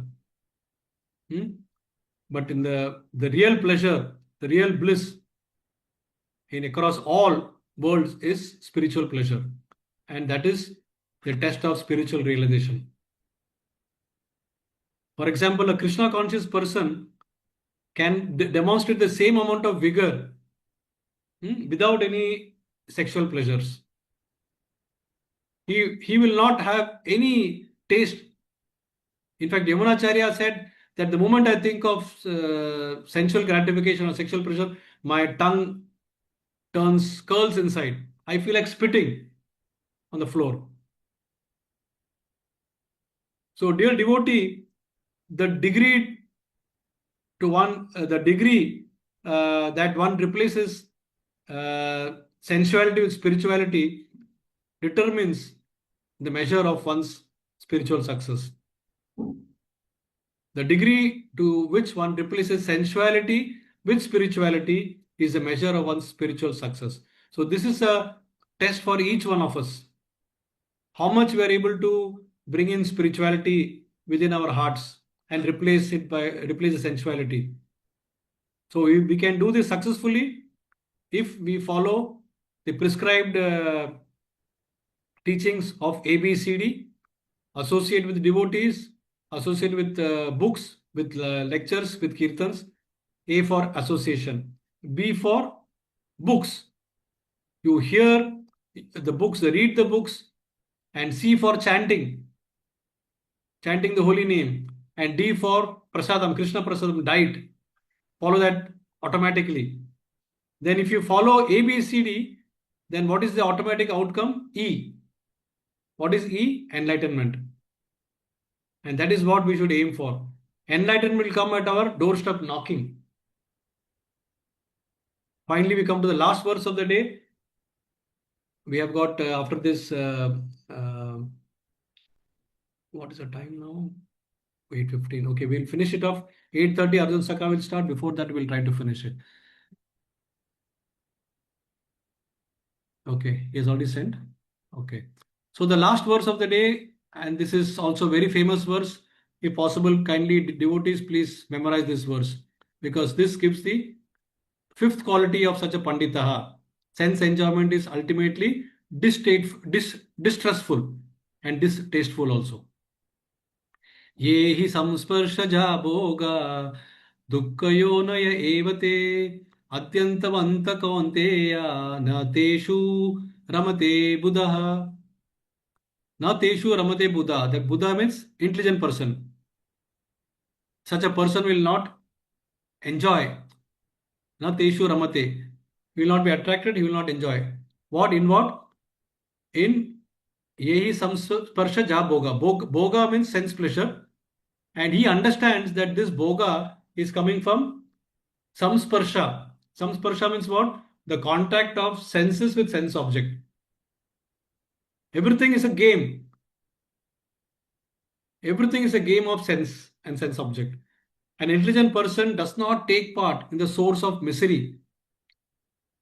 But in the real pleasure, the real bliss in across all worlds is spiritual pleasure. And that is the test of spiritual realization. For example, a Krishna conscious person can demonstrate the same amount of vigor without any sexual pleasures. He will not have any taste. In fact, Yamunacharya said that the moment I think of sensual gratification or sexual pleasure, my tongue turns curls inside. I feel like spitting on the floor. So, dear devotee, the degree the degree that one replaces sensuality with spirituality determines the measure of one's spiritual success. The degree to which one replaces sensuality with spirituality is a measure of one's spiritual success. So this is a test for each one of us. How much we are able to bring in spirituality within our hearts and replace the sensuality. So we can do this successfully if we follow the prescribed teachings of ABCD, associate with devotees, associate with books, with lectures, with kirtans. A for association. B for books. You hear the books, read the books. And C for chanting the holy name. And D for prasadam, Krishna prasadam, diet. Follow that automatically. Then if you follow ABCD, then what is the automatic outcome? E. What is E? Enlightenment. And that is what we should aim for. Enlightenment will come at our doorstep knocking. Finally, we come to the last verse of the day. We have got after this, what is the time now? 8:15. Okay, we'll finish it off. 8:30, Arjun Saka will start. Before that, we'll try to finish it. Okay, he has already sent. Okay. So the last verse of the day, and this is also very famous verse. If possible, kindly devotees, please memorize this verse because this gives the fifth quality of such a panditaha. Sense enjoyment is ultimately distrustful and distasteful also. ये हि संस्पर्शजा भोगा दुःखयोनय एवते अत्यन्तवन्त कौन्तेय न तेषु रमते बुधः. Na teshu ramate Buddha. That Buddha means intelligent person. Such a person will not enjoy. Na teshu ramate. He will not be attracted, he will not enjoy. What? In what? In yehi samsparsha ja bhoga. Bhoga means sense pleasure. And he understands that this bhoga is coming from samsparsha. Samsparsha means what? The contact of senses with sense object. Everything is a game. Everything is a game of sense and sense object. An intelligent person does not take part in the source of misery,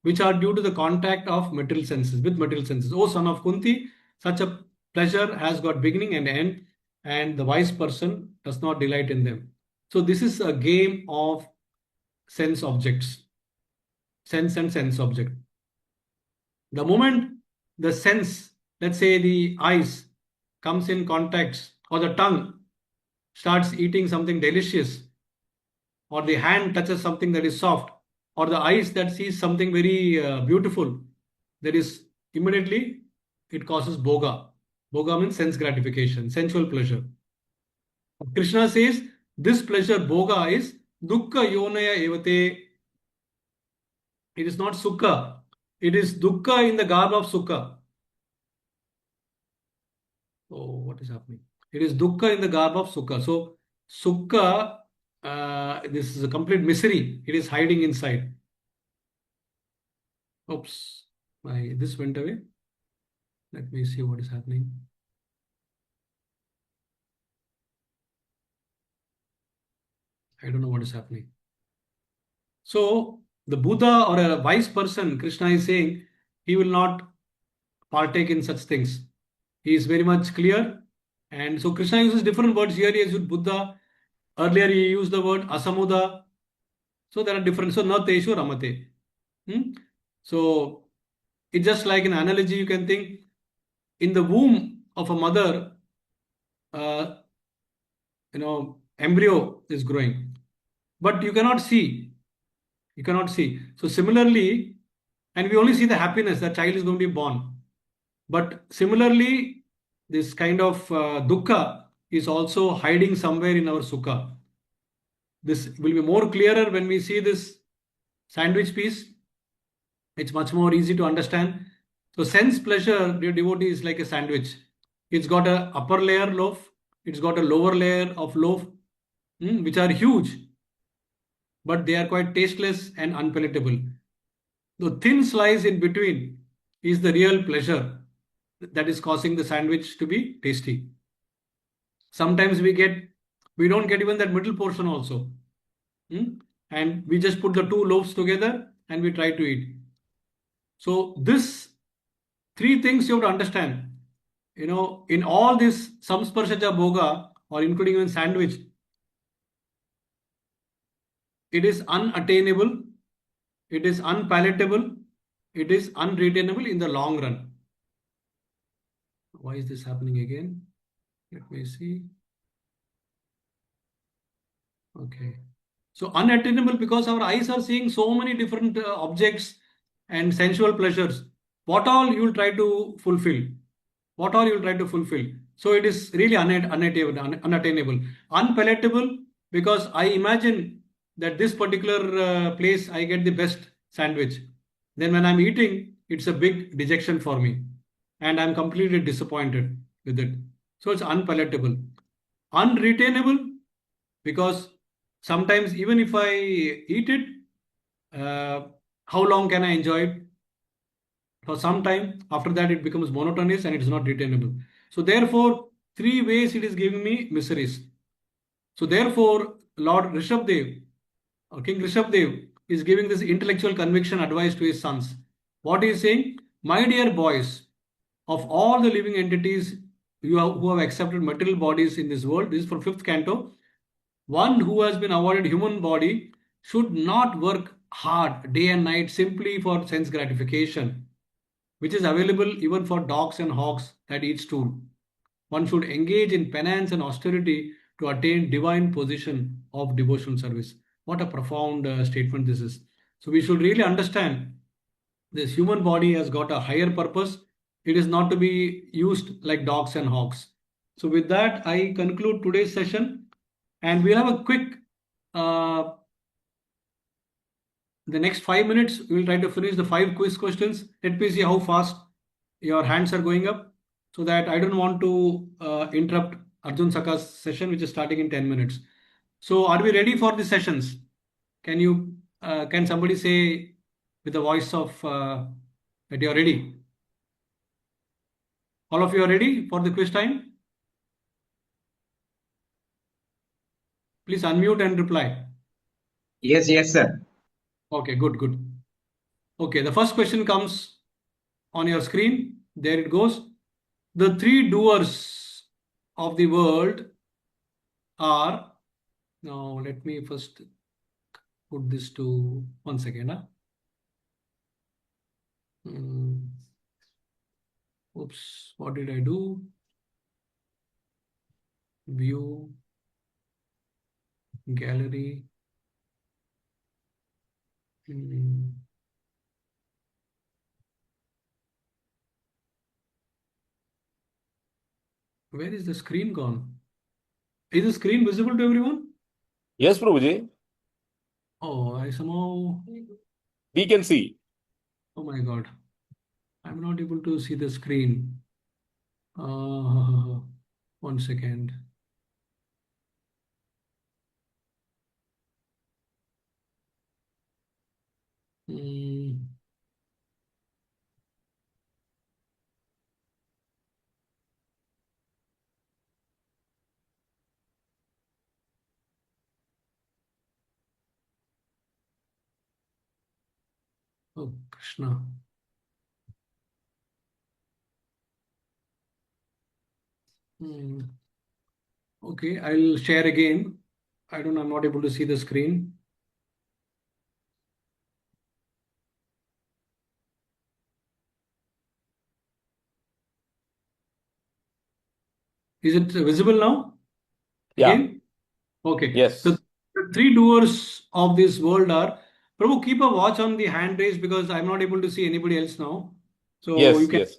which are due to the contact of material senses with material senses. O son of Kunti, such a pleasure has got beginning and end, and the wise person does not delight in them. So this is a game of sense objects, sense and sense object. The moment the sense, let's say the eyes, comes in contact, or the tongue starts eating something delicious, or the hand touches something that is soft, or the eyes that sees something very beautiful, that is immediately it causes bhoga. Bhoga means sense gratification, sensual pleasure. Krishna says this pleasure, bhoga, is dukkha yonaya evate. It is not sukha. It is dukkha in the garb of sukha. Oh, what is happening? It is dukkha in the garb of sukha. So, sukha, this is a complete misery. It is hiding inside. Oops, this went away. Let me see what is happening. I don't know what is happening. So, the Buddha or a wise person, Krishna is saying, he will not partake in such things. He is very much clear. And so Krishna uses different words here. He uses Buddha. Earlier he used the word asamuda. So there are different. So na teshu ramate. So it's just like an analogy. You can think in the womb of a mother, uh, embryo is growing, but you cannot see. You cannot see. So similarly, and we only see the happiness that child is going to be born. But similarly, this kind of dukkha is also hiding somewhere in our sukha. This will be more clearer when we see this sandwich piece. It's much more easy to understand. So sense pleasure, dear devotee, is like a sandwich. It's got a upper layer loaf, it's got a lower layer of loaf, which are huge, but they are quite tasteless and unpalatable. The thin slice in between is the real pleasure that is causing the sandwich to be tasty. Sometimes we don't get even that middle portion also. And we just put the two loaves together and we try to eat. So this three things you have to understand. In all this samsparshaja bhoga, or including even sandwich, it is unattainable, it is unpalatable, it is unretainable in the long run. Why is this happening again? Let me see. Okay. So unattainable because our eyes are seeing so many different objects and sensual pleasures. What all you will try to fulfill? What all you will try to fulfill? So it is really unattainable, unpalatable because I imagine that this particular place I get the best sandwich. Then when I'm eating, it's a big dejection for me, and I'm completely disappointed with it. So it's unpalatable, unretainable because sometimes even if I eat it, uh, how long can I enjoy it? For some time. After that, it becomes monotonous and it is not retainable. So therefore, three ways it is giving me miseries. So therefore, Lord Rishabdev or King Rishabdev is giving this intellectual conviction advice to his sons. What he is saying? My dear boys, of all the living entities who have accepted material bodies in this world, this is for fifth canto, one who has been awarded human body should not work hard day and night simply for sense gratification, which is available even for dogs and hogs that eat stool. One should engage in penance and austerity to attain divine position of devotional service. What a profound statement this is. So we should really understand this human body has got a higher purpose. It is not to be used like dogs and hogs. So with that, I conclude today's session, and we'll have a quick uh, the next 5 minutes, we will try to finish the five quiz questions. Let me see how fast your hands are going up so that I don't want to interrupt Arjun Saka's session, which is starting in 10 minutes. So, are we ready for the sessions? Can somebody say with the voice of that you're ready? All of you are ready for the quiz time? Please unmute and reply. Yes, yes, sir. Okay, good, good. Okay, the first question comes on your screen. There it goes. The three doers of the world are. Now, let me first put this to 1 second. Oops, what did I do? View, gallery. Where is the screen gone? Is the screen visible to everyone? Yes, Prabhuji. Oh, I somehow. We can see. Oh my God. I'm not able to see the screen. 1 second. Oh, Krishna. Okay, I'll share again. I'm not able to see the screen. Is it visible now? Yeah. Again? Okay. Yes. So the three doers of this world are, Prabhu, keep a watch on the hand raise because I'm not able to see anybody else now. So you Yes. can, Yes.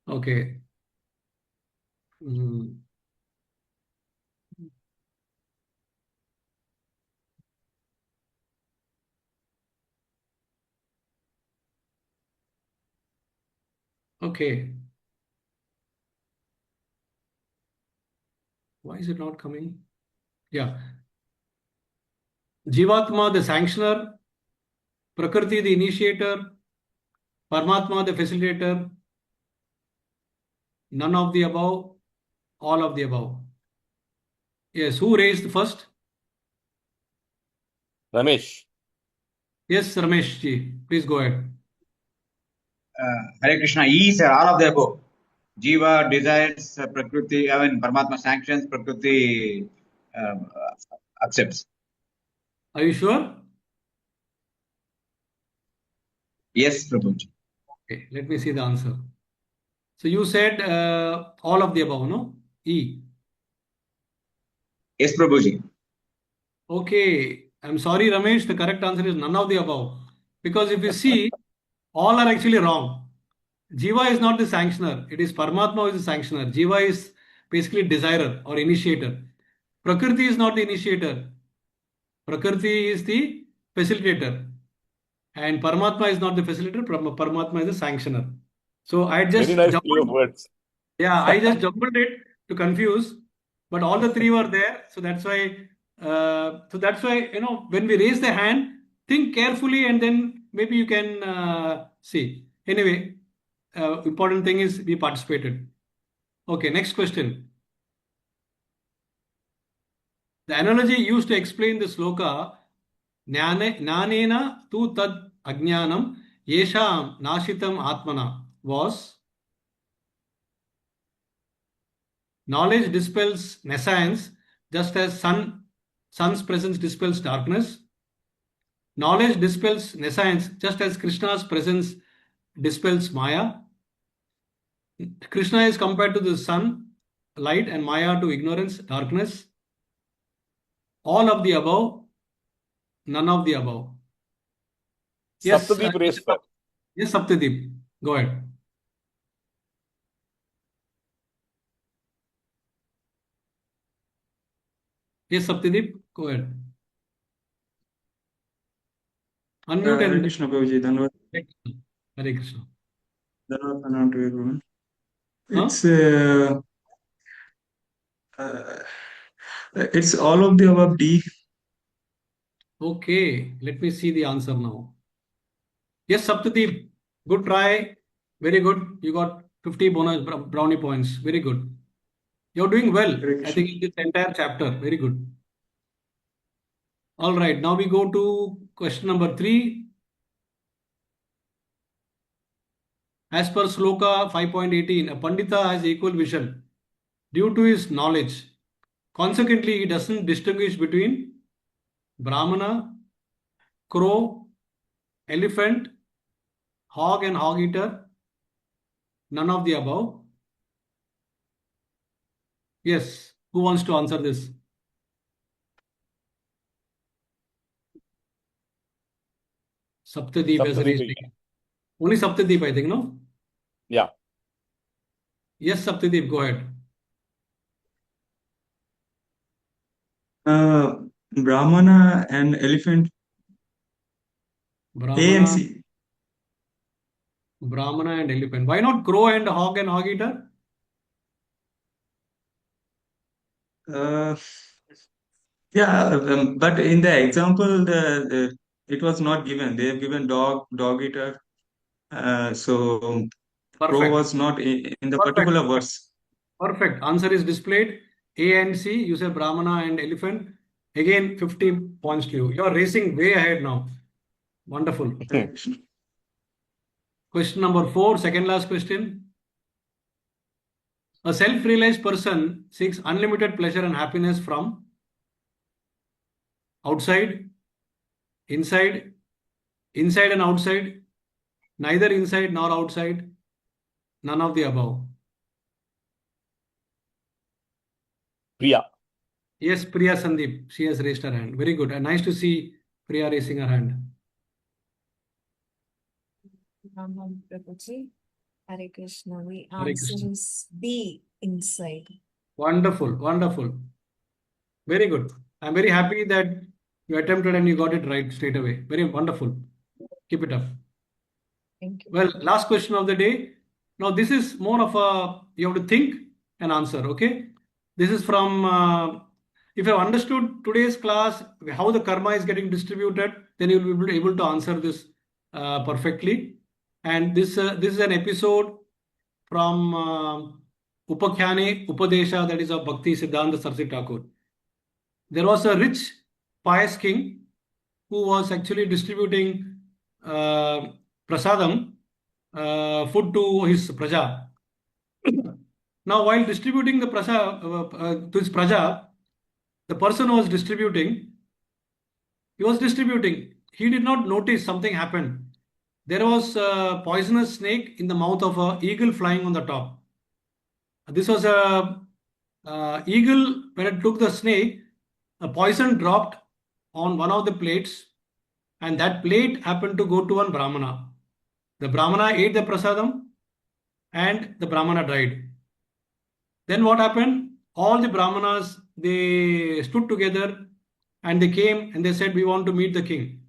okay. Mm. Okay. Why is it not coming? Yeah. Jivatma, the sanctioner, Prakriti, the initiator, Paramatma, the facilitator, none of the above, all of the above. Yes, who raised first? Ramesh. Yes, Ramesh ji, please go ahead. Hare Krishna, is all of the above. Jiva desires Prakriti, I mean, Paramatma sanctions, Prakriti accepts. Are you sure? Yes, Prabhuji. Okay, let me see the answer. So you said all of the above, no? E. Yes, Prabhuji. Okay, I'm sorry, Ramesh. The correct answer is none of the above. Because if you see, all are actually wrong. Jiva is not the sanctioner. It is Paramatma who is the sanctioner. Jiva is basically desirer or initiator. Prakriti is not the initiator. Prakriti is the facilitator. And Paramatma is not the facilitator. Paramatma is the sanctioner. So I Very just nice play of jumbled. words. Yeah, I just jumbled it to confuse, but all the three were there. So that's why. When we raise the hand, think carefully, and then maybe you can see. Anyway, important thing is we participated. Okay, next question. The analogy used to explain the sloka, Jnanena tu tad ajnanam yesham nashitam atmana, was knowledge dispels nescience just as sun's presence dispels darkness. Knowledge dispels nescience just as Krishna's presence dispels Maya. Krishna is compared to the sun, light, and Maya to ignorance, darkness. All of the above, none of the above. Yes, Saptadeep raised first. yes, Saptadeep. Go ahead. Yes, Saptadeep. Go ahead. Unmute Hare and Krishna Prabhuji, Dhanavad, Hare Krishna. Dhanavad Pranam to everyone. Huh? Uh, it's all of the above D. Okay, let me see the answer now. Yes, Saptadeep, good try. Very good. You got 50 bonus brownie points. Very good. You're doing well, Hare I Krishna. think, in this entire chapter. Very good. All right, now we go to question number 3. As per Sloka 5.18, a Pandita has equal vision due to his knowledge. Consequently, he doesn't distinguish between Brahmana, crow, elephant, hog and hog eater, none of the above. Yes, who wants to answer this? Saptadeep has Saptadeep raised again. again. Only Saptadeep, I think, no? Yeah. Yes, Saptadeep, go ahead. Brahmana and elephant, A and Brahmana, C. Brahmana and elephant. Why not crow and hog eater? Uh, yeah, but in the example, it was not given. They have given dog eater. So crow Perfect. was not in the Perfect. particular verse. Perfect. Answer is displayed. A and C. You say Brahmana and elephant. Again, 50 points to you. You are racing way ahead now. Wonderful. Hare Krishna. Question number 4, second last question. A self-realized person seeks unlimited pleasure and happiness from outside, inside, inside and outside, neither inside nor outside, none of the above. Priya. Yes, Priya Sandeep. She has raised her hand. Very good. And nice to see Priya raising her hand. Prabhuji. Hare Krishna. The Hare answer Krishna. is B, inside. Wonderful, wonderful. Very good. I'm very happy that you attempted and you got it right straight away. Very wonderful. Keep it up. Thank you. Well, last question of the day. Now, this is more of a, you have to think and answer, okay? This is from, if you have understood today's class, how the karma is getting distributed, then you will be able to answer this perfectly. And this is an episode from Upakhyane Upadesha, that is of Bhakti Siddhanta Saraswati Thakur. There was a rich, pious king who was actually distributing prasadam, food to his praja. Now, while distributing the to his praja, the person who was distributing, he did not notice something happened. There was a poisonous snake in the mouth of an eagle flying on the top. This was a eagle. When it took the snake, a poison dropped on one of the plates, and that plate happened to go to one brahmana. The brahmana ate the prasadam and the brahmana died. Then what happened? All the brahmanas, they stood together and they came and they said, we want to meet the king.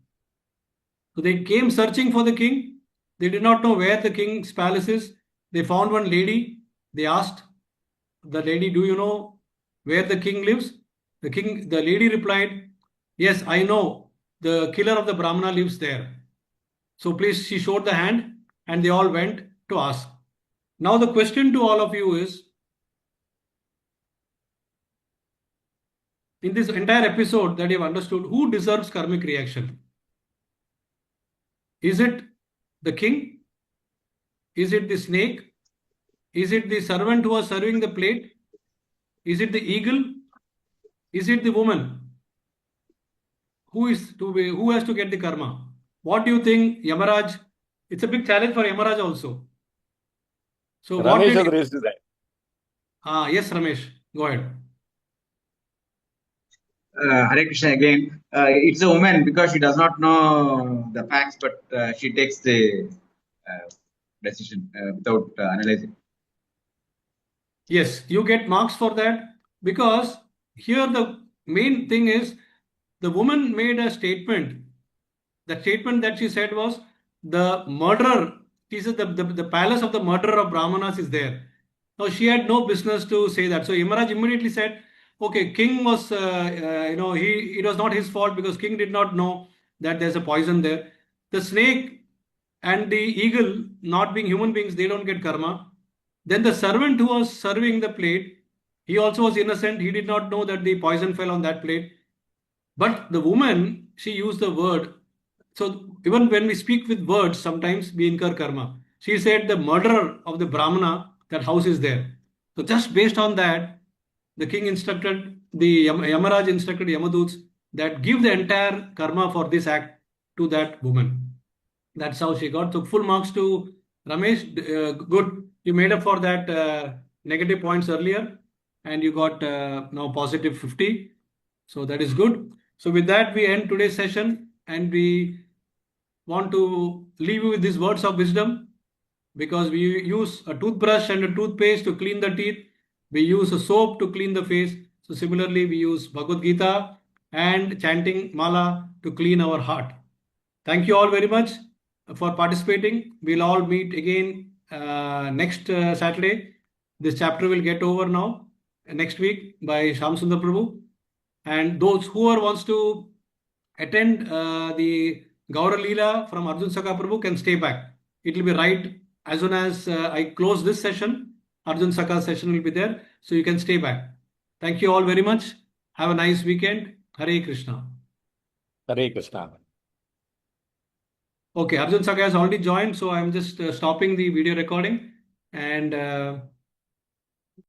So they came searching for the king. They did not know where the king's palace is. They found one lady. They asked the lady, do you know where the king lives? The lady replied, yes, I know. The killer of the brahmana lives there. So please, she showed the hand and they all went to ask. Now the question to all of you is, in this entire episode that you have understood, who deserves karmic reaction? Is it the king? Is it the snake? Is it the servant who was serving the plate? Is it the eagle? Is it the woman? Who has to get the karma? What do you think, Yamaraj? It's a big challenge for Yamaraj also. So Ramesh has raised his hand. Yes, Ramesh, go ahead. Hare Krishna again. It's a woman because she does not know the facts, but she takes the decision without analyzing. Yes, you get marks for that because here the main thing is the woman made a statement. The statement that she said was the murderer, she said the palace of the murderer of Brahmanas is there. Now she had no business to say that. So Yamaraj immediately said, okay, king was, it was not his fault because king did not know that there's a poison there. The snake and the eagle, not being human beings, they don't get karma. Then the servant who was serving the plate, he also was innocent. He did not know that the poison fell on that plate. But the woman, she used the word. So even when we speak with words, sometimes we incur karma. She said the murderer of the Brahmana, that house is there. So just based on that, the king instructed, the Yamaraj instructed Yamaduts that give the entire karma for this act to that woman. That's how she got. So full marks to Ramesh. Good. You made up for that negative points earlier and you got now positive 50. So that is good. So with that, we end today's session and we want to leave you with these words of wisdom because we use a toothbrush and a toothpaste to clean the teeth. We use a soap to clean the face. So similarly, we use Bhagavad Gita and chanting mala to clean our heart. Thank you all very much for participating. We'll all meet again next Saturday. This chapter will get over now next week by Shyam Sundar Prabhu. And those who wants to attend the Gaura Leela from Arjun Sakha Prabhu can stay back. It will be right as soon as I close this session. Arjun Sakha session will be there. So you can stay back. Thank you all very much. Have a nice weekend. Hare Krishna. Hare Krishna. Okay, Arjun Sakha has already joined. So I'm just stopping the video recording and